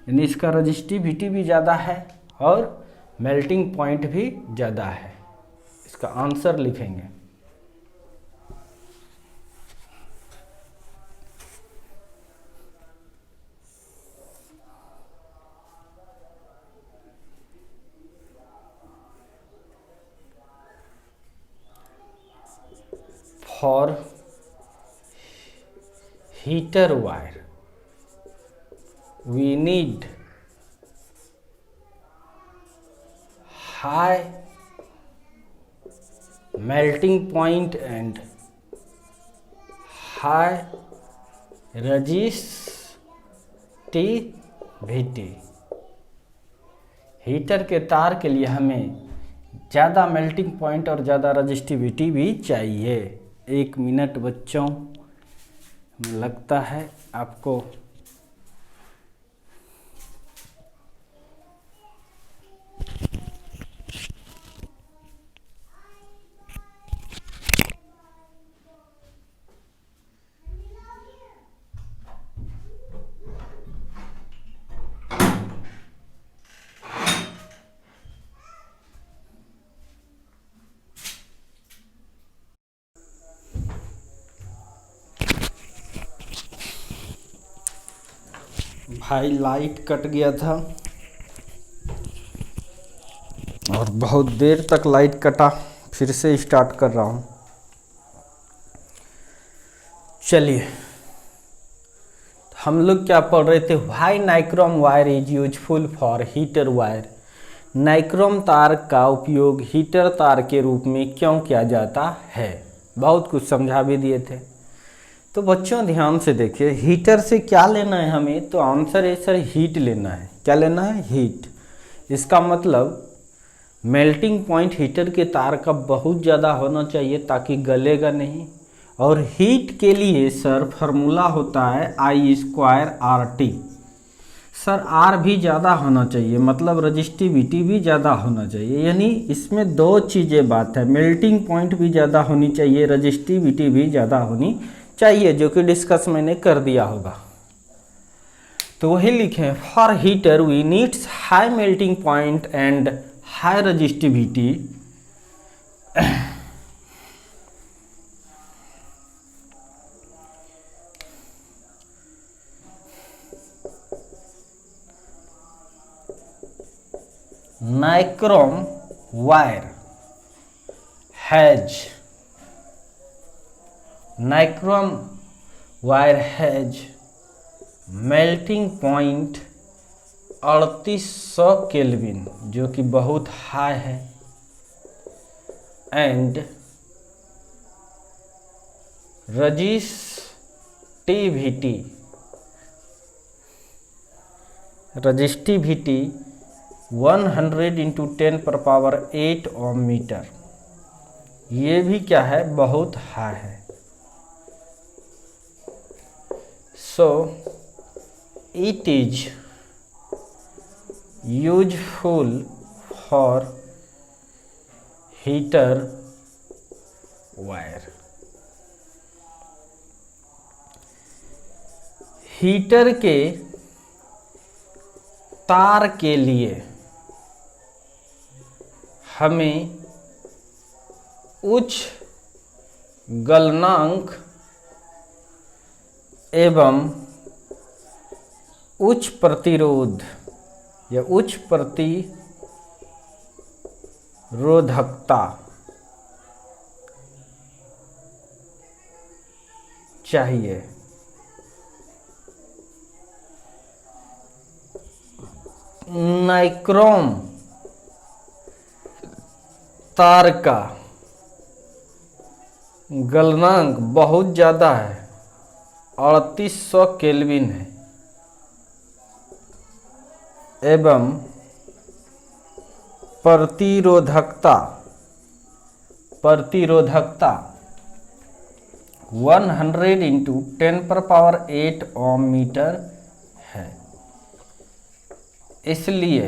A: यानी इसका रजिस्टिविटी भी ज़्यादा है और मेल्टिंग पॉइंट भी ज़्यादा है। इसका आंसर लिखेंगे। For heater wire we need high melting point and high resistivity। Heater के तार के लिए हमें ज़्यादा मेल्टिंग पॉइंट और ज़्यादा रजिस्टिविटी भी चाहिए। 1 मिनट बच्चों, लगता है आपको भाई लाइट कट गया था और बहुत देर तक लाइट कटा, फिर से स्टार्ट कर रहा हूँ। चलिए, हम लोग क्या पढ़ रहे थे, why nichrome wire is useful for heater wire. Nichrome तार का उपयोग हीटर तार के रूप में क्यों किया जाता है, बहुत कुछ समझा भी दिए थे। तो बच्चों ध्यान से देखिए, हीटर से क्या लेना है हमें, तो आंसर है सर हीट लेना है। क्या लेना है, हीट। इसका मतलब मेल्टिंग पॉइंट हीटर के तार का बहुत ज़्यादा होना चाहिए ताकि गलेगा नहीं। और हीट के लिए सर फार्मूला होता है I²RT। सर R भी ज़्यादा होना चाहिए, मतलब रजिस्टिविटी भी ज़्यादा होना चाहिए। यानी इसमें दो चीज़ें बात है, मेल्टिंग पॉइंट भी ज़्यादा होनी चाहिए, रजिस्टिविटी भी ज़्यादा होनी चाहिए, जो कि डिस्कस मैंने कर दिया होगा। तो वही लिखें, for heater we needs high melting point and high resistivity nichrome wire has melting point 3800 kelvin, जो कि बहुत हाई है, एंड रजिस्टिविटी 100 × 10⁸ ओम मीटर। ये भी क्या है, बहुत हाई है। So it is useful for heater wire. Heater के तार के लिए हमें उच्च गलनांक एवं उच्च प्रतिरोध या उच्च प्रतिरोधकता चाहिए। नाइक्रोम तार का गलनांक बहुत ज़्यादा है, 3800 केल्विन है, एवं प्रतिरोधकता 100 × 10⁸ ओम मीटर है। इसलिए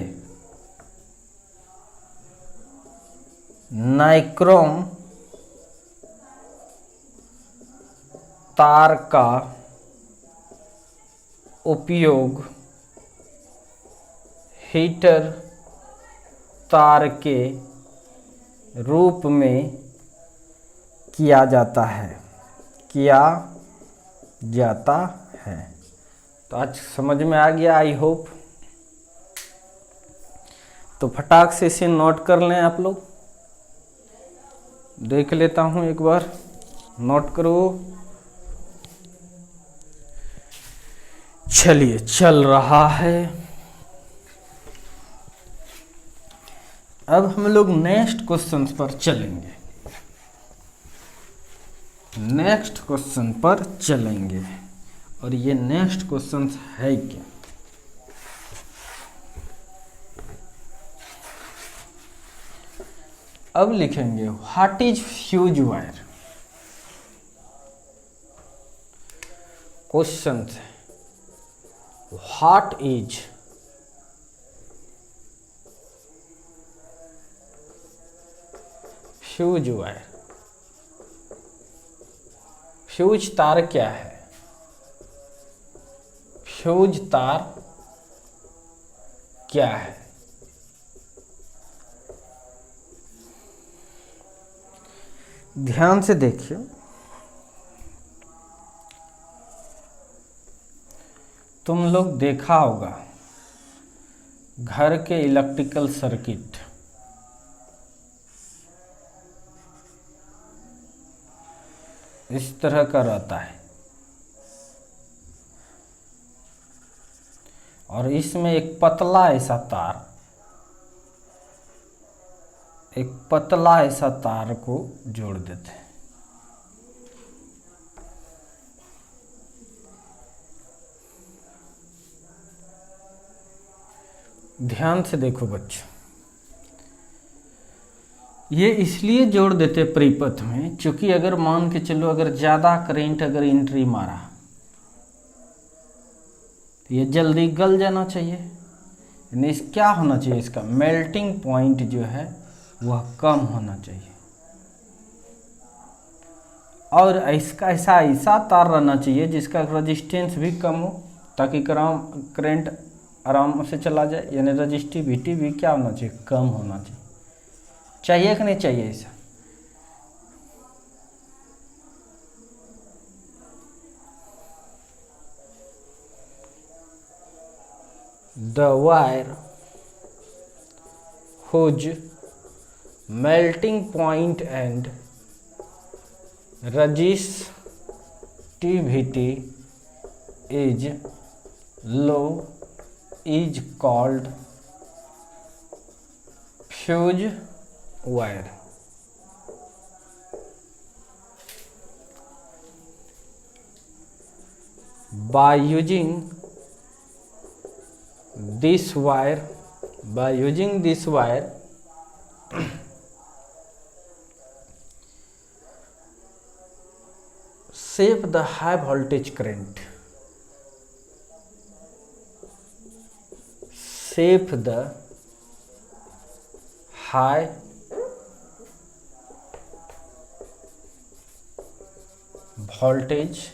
A: नाइक्रोम तार का उपयोग हीटर तार के रूप में किया जाता है। तो आज समझ में आ गया, आई होप। तो फटाक से इसे नोट कर लें आप लोग। देख लेता हूं एक बार, नोट करो। चलिए, चल रहा है। अब हम लोग नेक्स्ट क्वेश्चन पर चलेंगे। और ये नेक्स्ट क्वेश्चन है क्या? अब लिखेंगे, what is fuse wire. Question है, what is fuse wire. Fuse तार क्या है? फ्यूज तार क्या है? ध्यान से देखिए, तुम लोग देखा होगा घर के इलेक्ट्रिकल सर्किट इस तरह का रहता है और इसमें एक पतला ऐसा तार, एक पतला ऐसा तार को जोड़ देते हैं। ध्यान से देखो बच्चों, ये इसलिए जोड़ देते परिपथ में क्योंकि अगर मान के चलो अगर ज़्यादा करंट अगर एंट्री मारा तो ये जल्दी गल जाना चाहिए, यानी क्या होना चाहिए, इसका मेल्टिंग पॉइंट जो है वह कम होना चाहिए और इसका ऐसा तार रहना चाहिए जिसका रेजिस्टेंस भी कम हो ताकि करंट आराम से चला जाए, यानी रजिस्टिविटी भी क्या होना चाहिए, कम होना चाहिए। चाहिए कि नहीं चाहिए ऐसा? The wire whose melting point and resistivity is low is called fuse wire. By using this wire, save the high voltage current, save the high voltage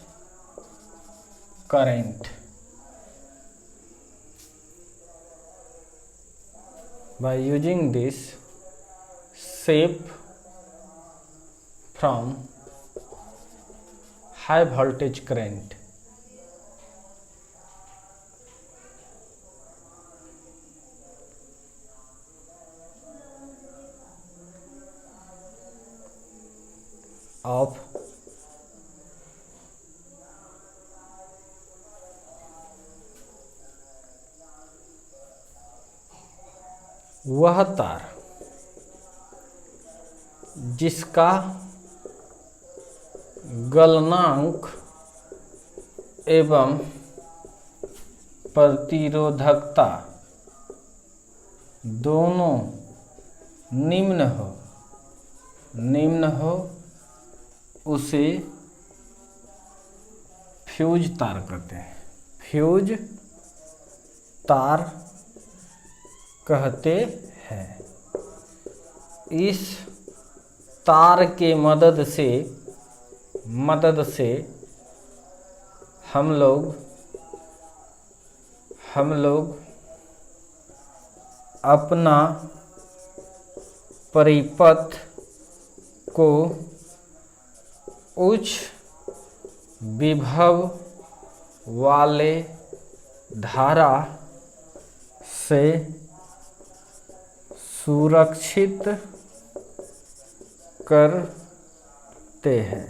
A: current by using this save from high voltage current. Of वह तार जिसका गलनांक एवं प्रतिरोधकता दोनों निम्न हो उसे फ्यूज तार कहते हैं, फ्यूज तार कहते हैं। इस तार के मदद से हम लोग अपना परिपथ को उच्च विभव वाले धारा से सुरक्षित करते हैं।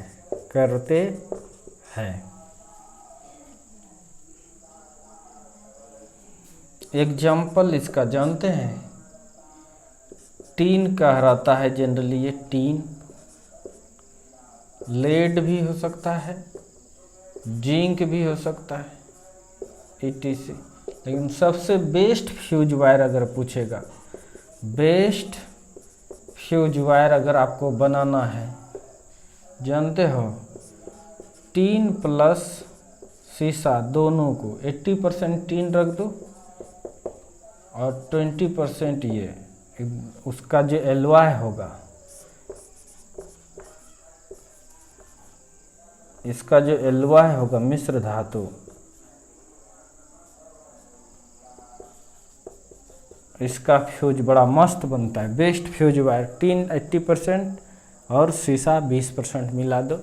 A: एग्जाम्पल इसका जानते हैं, टीन का रहता है जनरली, ये टीन, लेड भी हो सकता है, जिंक भी हो सकता है, etc। लेकिन सबसे बेस्ट फ्यूज वायर अगर पूछेगा, बेस्ट फ्यूज वायर अगर आपको बनाना है, जानते हो, टीन प्लस शीशा दोनों को 80% टीन रख दो और 20% ये उसका जो एलॉय होगा, इसका जो एलॉय होगा मिश्र धातु, इसका फ्यूज बड़ा मस्त बनता है। बेस्ट फ्यूज वायर, टीन 80% और शीशा 20% मिला दो,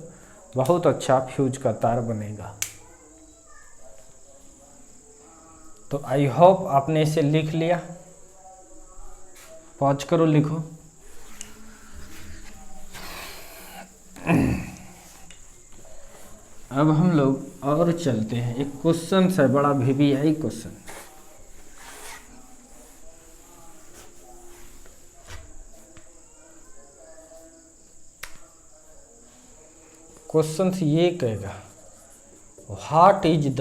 A: बहुत अच्छा फ्यूज का तार बनेगा। तो आई होप आपने इसे लिख लिया। पॉज करो, लिखो। अब हम लोग और चलते हैं, एक क्वेश्चन है बड़ा वीवीआई क्वेश्चन। क्वेश्चन ये कहेगा, what is the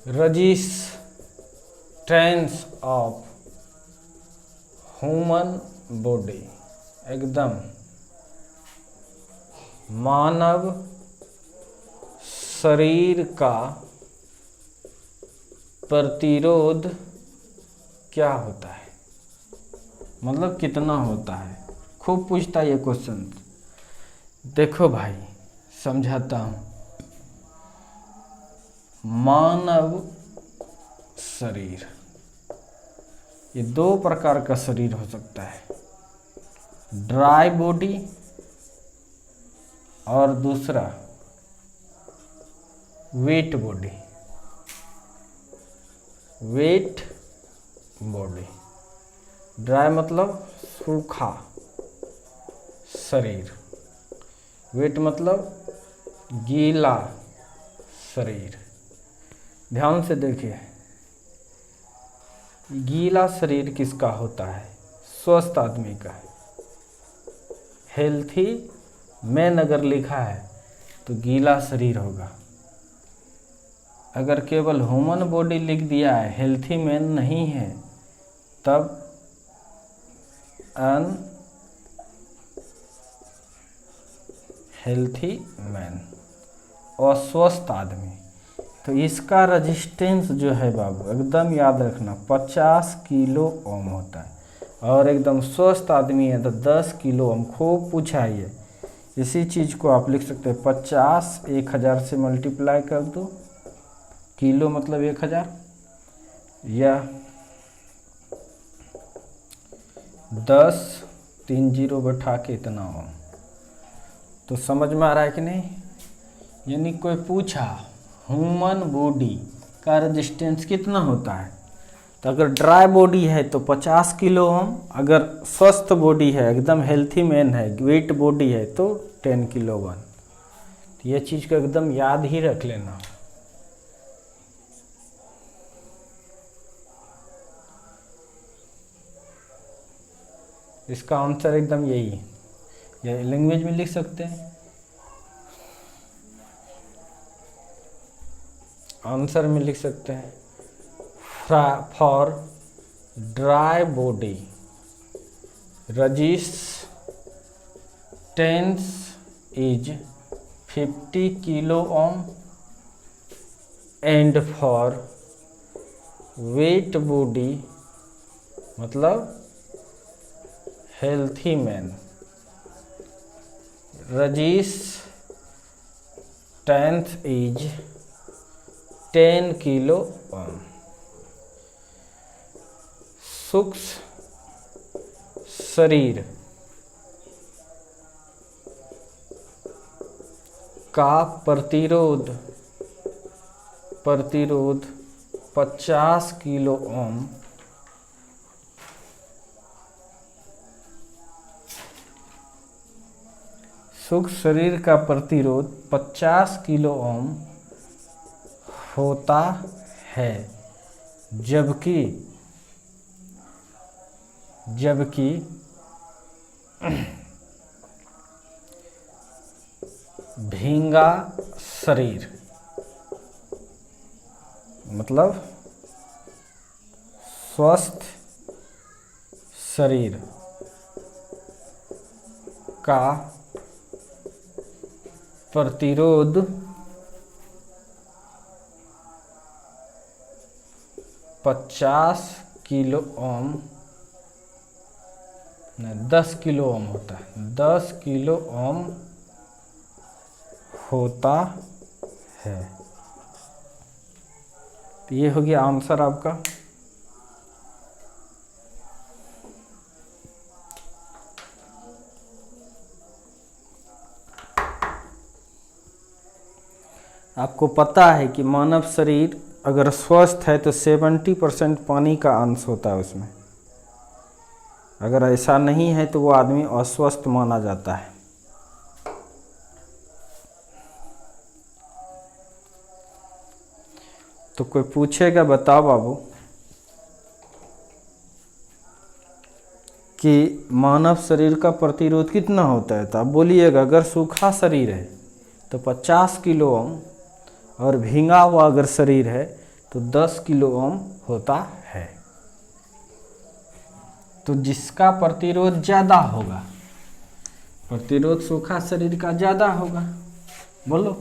A: resistance of human body, एकदम मानव शरीर का प्रतिरोध क्या होता है, मतलब कितना होता है। खूब पूछता है ये क्वेश्चन। देखो भाई समझाता हूँ। मानव शरीर, ये दो प्रकार का शरीर हो सकता है, ड्राई बॉडी और दूसरा weight body. Weight body, dry मतलब सूखा शरीर, वेट मतलब गीला शरीर। ध्यान से देखिए, गीला शरीर किसका होता है, स्वस्थ आदमी का। हेल्थी मैन अगर लिखा है तो गीला शरीर होगा। अगर केवल ह्यूमन बॉडी लिख दिया है, हेल्थी मैन नहीं है, तब अनहेल्थी मैन, अस्वस्थ आदमी। तो इसका रेजिस्टेंस जो है बाबू एकदम याद रखना, 50 किलो ओम होता है। और एकदम स्वस्थ आदमी है तो 10 किलो ओम। खूब पूछा है ये। इसी चीज़ को आप लिख सकते हैं 50 1000 से मल्टीप्लाई कर दो, किलो मतलब 1000, या 10 3 0 बैठा के इतना ओम। तो समझ में आ रहा है कि नहीं। यानी कोई पूछा ह्यूमन बॉडी का रेजिस्टेंस कितना होता है, तो अगर ड्राई बॉडी है तो 50 किलो ओम, अगर स्वस्थ बॉडी है एकदम हेल्थी मैन है, वेट बॉडी है तो 10 किलो वन। तो ये चीज़ को एकदम याद ही रख लेना। इसका आंसर एकदम यही है, या लैंग्वेज में लिख सकते हैं। आंसर में लिख सकते हैं, for dry body resistance is 50 kilo ohm and for wet body मतलब healthy man resistance is 10 kilo ohm. सूक्ष्म शरीर का प्रतिरोध 50 किलो ओम सूक्ष्म शरीर का प्रतिरोध 50 किलो ओम होता है, जबकि भींगा शरीर मतलब स्वस्थ शरीर का प्रतिरोध 50 किलो ओम, 10 किलो ओम होता है, 10 किलो ओम होता है। तो ये हो गया आंसर आपका। आपको पता है कि मानव शरीर अगर स्वस्थ है तो 70% पानी का अंश होता है उसमें। अगर ऐसा नहीं है तो वो आदमी अस्वस्थ माना जाता है। तो कोई पूछेगा बताओ बाबू कि मानव शरीर का प्रतिरोध कितना होता है, तो आप बोलिएगा अगर सूखा शरीर है तो 50 किलो ओम और भींगा हुआ अगर शरीर है तो 10 किलो ओम होता है। तो जिसका प्रतिरोध ज़्यादा होगा, प्रतिरोध सूखा शरीर का ज़्यादा होगा, बोलो,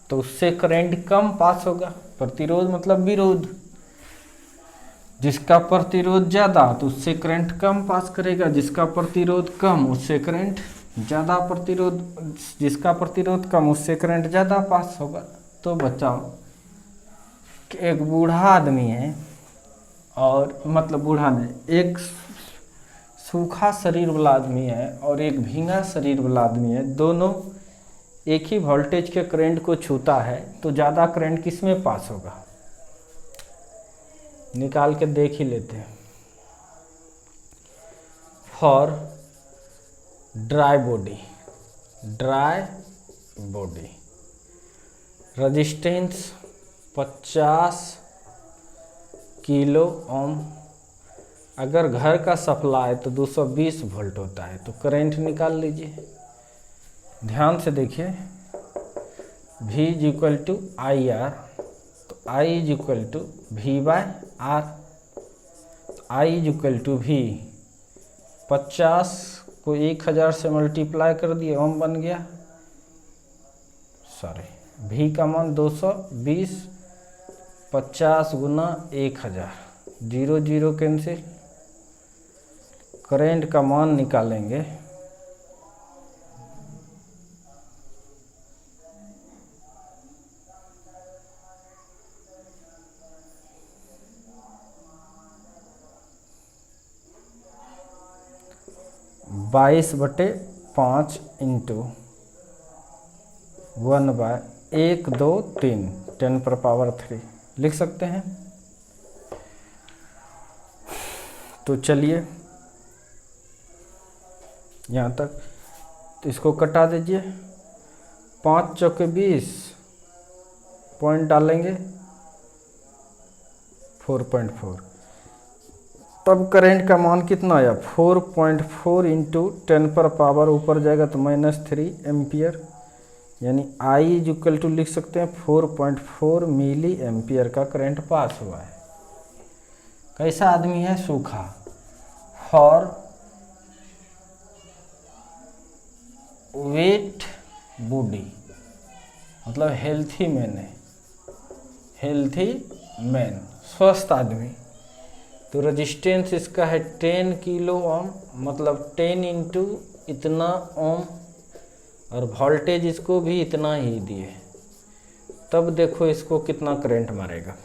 A: तो उससे करंट कम पास होगा। प्रतिरोध मतलब विरोध, जिसका प्रतिरोध ज़्यादा तो उससे करंट कम पास करेगा, जिसका प्रतिरोध कम उससे करंट ज़्यादा, प्रतिरोध जिसका प्रतिरोध कम उससे करंट ज़्यादा पास होगा। तो बताओ कि एक बूढ़ा आदमी है और मतलब बूढ़ा नहीं, एक सूखा शरीर वाला आदमी है और एक भींगा शरीर वाला आदमी है, दोनों एक ही वोल्टेज के करंट को छूता है, तो ज़्यादा करंट किस में पास होगा, निकाल के देख ही लेते हैं। For dry body resistance 50 kilo ओम, अगर घर का सप्लाई तो 220 वोल्ट होता है, तो करंट निकाल लीजिए। ध्यान से देखिए, V is equal to I R, तो I is equal to V by R, I is equal to V 50 को 1000 से मल्टीप्लाई कर दिए, ओम बन गया, सॉरी V का मान 220, 50 गुना 1000, 0 0 कैंसिल, करंट का मान निकालेंगे 22/5 इंटू 1/123 10⁻³ लिख सकते हैं। तो चलिए यहाँ तक, तो इसको कटा दीजिए, 5 चौके 20, पॉइंट डालेंगे 4.4, तब करंट का मान कितना आया 4.4 इंटू 10⁻, ऊपर जाएगा तो -3 एम्पियर, यानी I इज इक्वल टू लिख सकते हैं 4.4 मिली एम्पियर का करंट पास हुआ है। कैसा आदमी है, सूखा। फॉर वेट बॉडी मतलब हेल्थी मैन है, हेल्थी मैन स्वस्थ आदमी, तो रेजिस्टेंस इसका है 10 किलो ओम, मतलब 10 इंटू इतना ओम, और वोल्टेज इसको भी इतना ही दिए, तब देखो इसको कितना करंट मारेगा,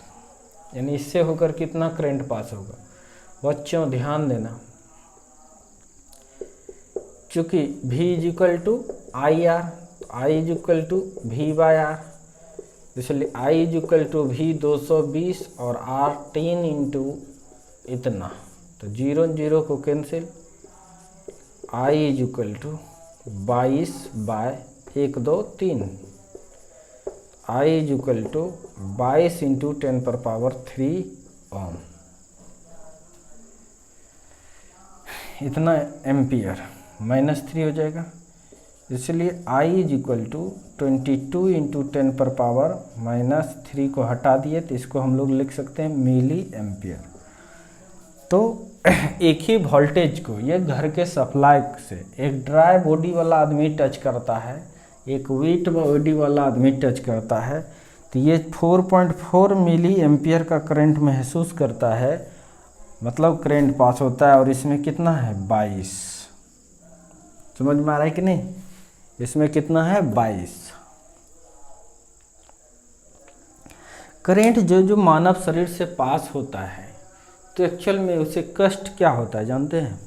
A: यानी इससे होकर कितना करंट पास होगा। बच्चों ध्यान देना, चूँकि V is equal to I R, तो I is equal to V by R, इसलिए I is equal to V 220 और R 10 इंटू इतना, तो 0 0 को cancel, I is equal to 22/123, I is equal to 22 into 10⁻³ ohm, इतना ampere, -3 हो जाएगा, इसलिए I is equal to 22 into 10⁻³ को हटा दिए, तो इसको हम लोग लिख सकते हैं मिली एम्पियर। तो एक ही वोल्टेज को ये घर के सप्लाई से एक ड्राई बॉडी वाला आदमी टच करता है, एक वेट बॉडी वाला आदमी टच करता है, तो ये 4.4 मिली एम्पियर का करंट महसूस करता है, मतलब करंट पास होता है। और इसमें कितना है 22, समझ में आ रहा है कि नहीं, इसमें कितना है 22। करंट जो मानव शरीर से पास होता है, तो एक्चुअल में उसे कष्ट क्या होता है जानते हैं?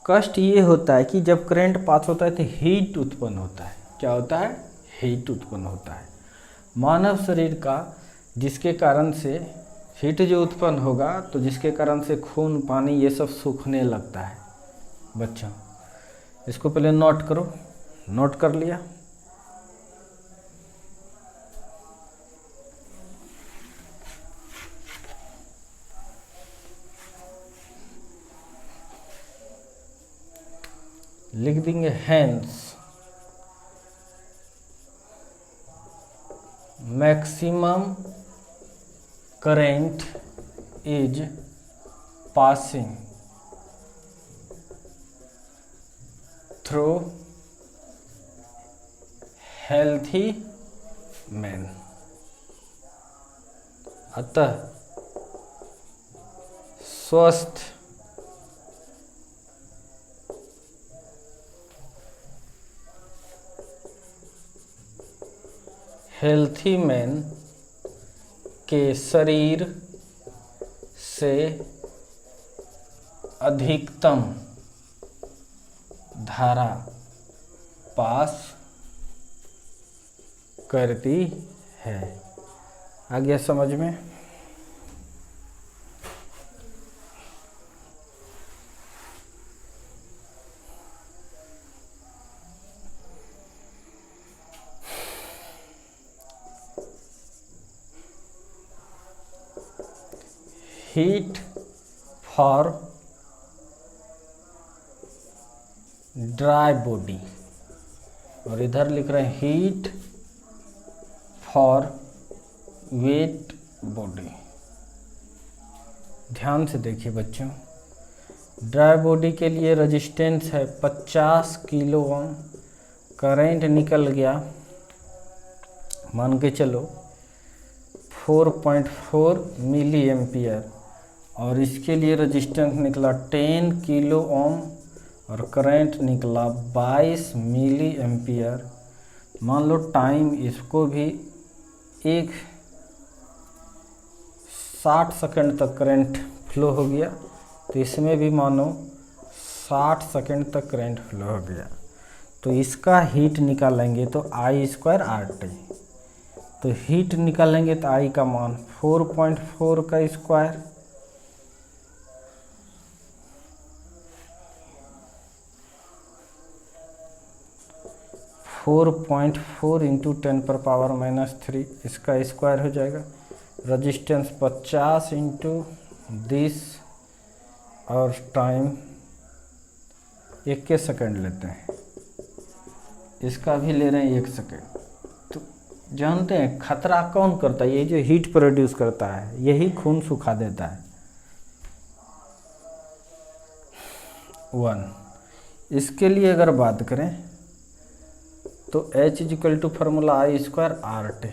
A: कष्ट ये होता है कि जब करंट पास होता है तो हीट उत्पन्न होता है। क्या होता है? हीट उत्पन्न होता है मानव शरीर का, जिसके कारण से हीट जो उत्पन्न होगा तो जिसके कारण से खून पानी ये सब सूखने लगता है बच्चों। इसको पहले नोट करो, नोट कर लिया। लिख देंगे hence maximum current is passing through healthy man। अतः स्वस्थ हेल्थी मैन के शरीर से अधिकतम धारा पास करती है। आ गया समझ में? हीट फॉर ड्राई बॉडी, और इधर लिख रहे हैं हीट फॉर वेट बॉडी। ध्यान से देखिए बच्चों, ड्राई बॉडी के लिए रेजिस्टेंस है 50 किलो ओम। करंट निकल गया मान के चलो 4.4 मिली एम्पियर, और इसके लिए रेजिस्टेंस निकला 10 किलो ओम और करंट निकला 22 मिली एम्पियर। मान लो टाइम इसको भी 60 सेकंड तक करंट फ्लो हो गया, तो इसमें भी मानो 60 सेकंड तक करंट फ्लो हो गया। तो इसका हीट निकालेंगे तो I² RT, तो हीट निकालेंगे तो I का मान 4.4 का स्क्वायर, 4.4 इंटू 10⁻³ इसका स्क्वायर हो जाएगा। रजिस्टेंस 50 इंटू 10 और टाइम 1 सेकंड लेते हैं, इसका भी ले रहे हैं 1 सेकंड। तो जानते हैं खतरा कौन करता है? ये जो हीट प्रोड्यूस करता है यही खून सुखा देता है। 1 इसके लिए अगर बात करें तो H = formula I² RT।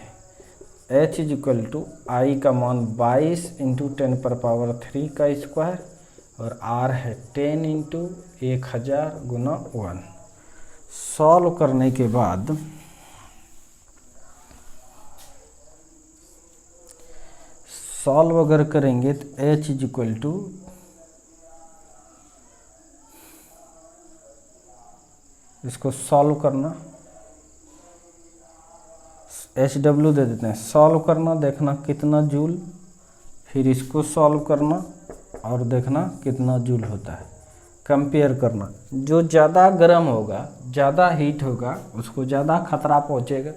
A: H = I का मान 22 इंटू 10⁻³ का स्क्वायर और R है 10 इंटू 1000 गुना 1। सॉल्व करने के बाद सॉल्व अगर करेंगे तो H = इसको सॉल्व करना, HW दे देते हैं, सॉल्व करना, देखना कितना जूल, फिर इसको सॉल्व करना और देखना कितना जूल होता है, कंपेयर करना। जो ज़्यादा गर्म होगा, ज़्यादा हीट होगा, उसको ज़्यादा खतरा पहुँचेगा।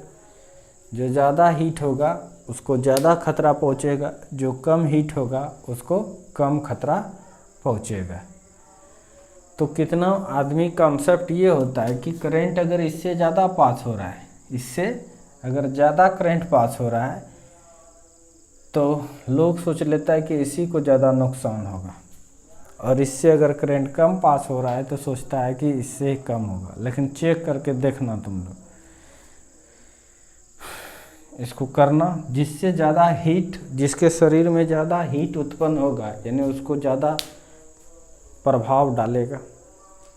A: जो ज़्यादा हीट होगा उसको ज़्यादा खतरा पहुँचेगा, जो कम हीट होगा उसको कम खतरा पहुँचेगा। तो कितना आदमी कॉन्सेप्ट ये होता है कि करंट अगर इससे ज़्यादा पास हो रहा है, इससे अगर ज़्यादा करंट पास हो रहा है तो लोग सोच लेता है कि इसी को ज़्यादा नुकसान होगा, और इससे अगर करंट कम पास हो रहा है तो सोचता है कि इससे कम होगा। लेकिन चेक करके देखना तुम लोग, इसको करना, जिससे ज़्यादा हीट, जिसके शरीर में ज़्यादा हीट उत्पन्न होगा यानी उसको ज़्यादा प्रभाव डालेगा।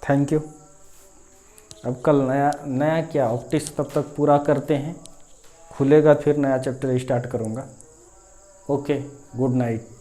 A: Thank you. अब कल नया क्या ऑप्टिक्स तब तक पूरा करते हैं, खुलेगा फिर नया चैप्टर स्टार्ट करूँगा। Okay, good night.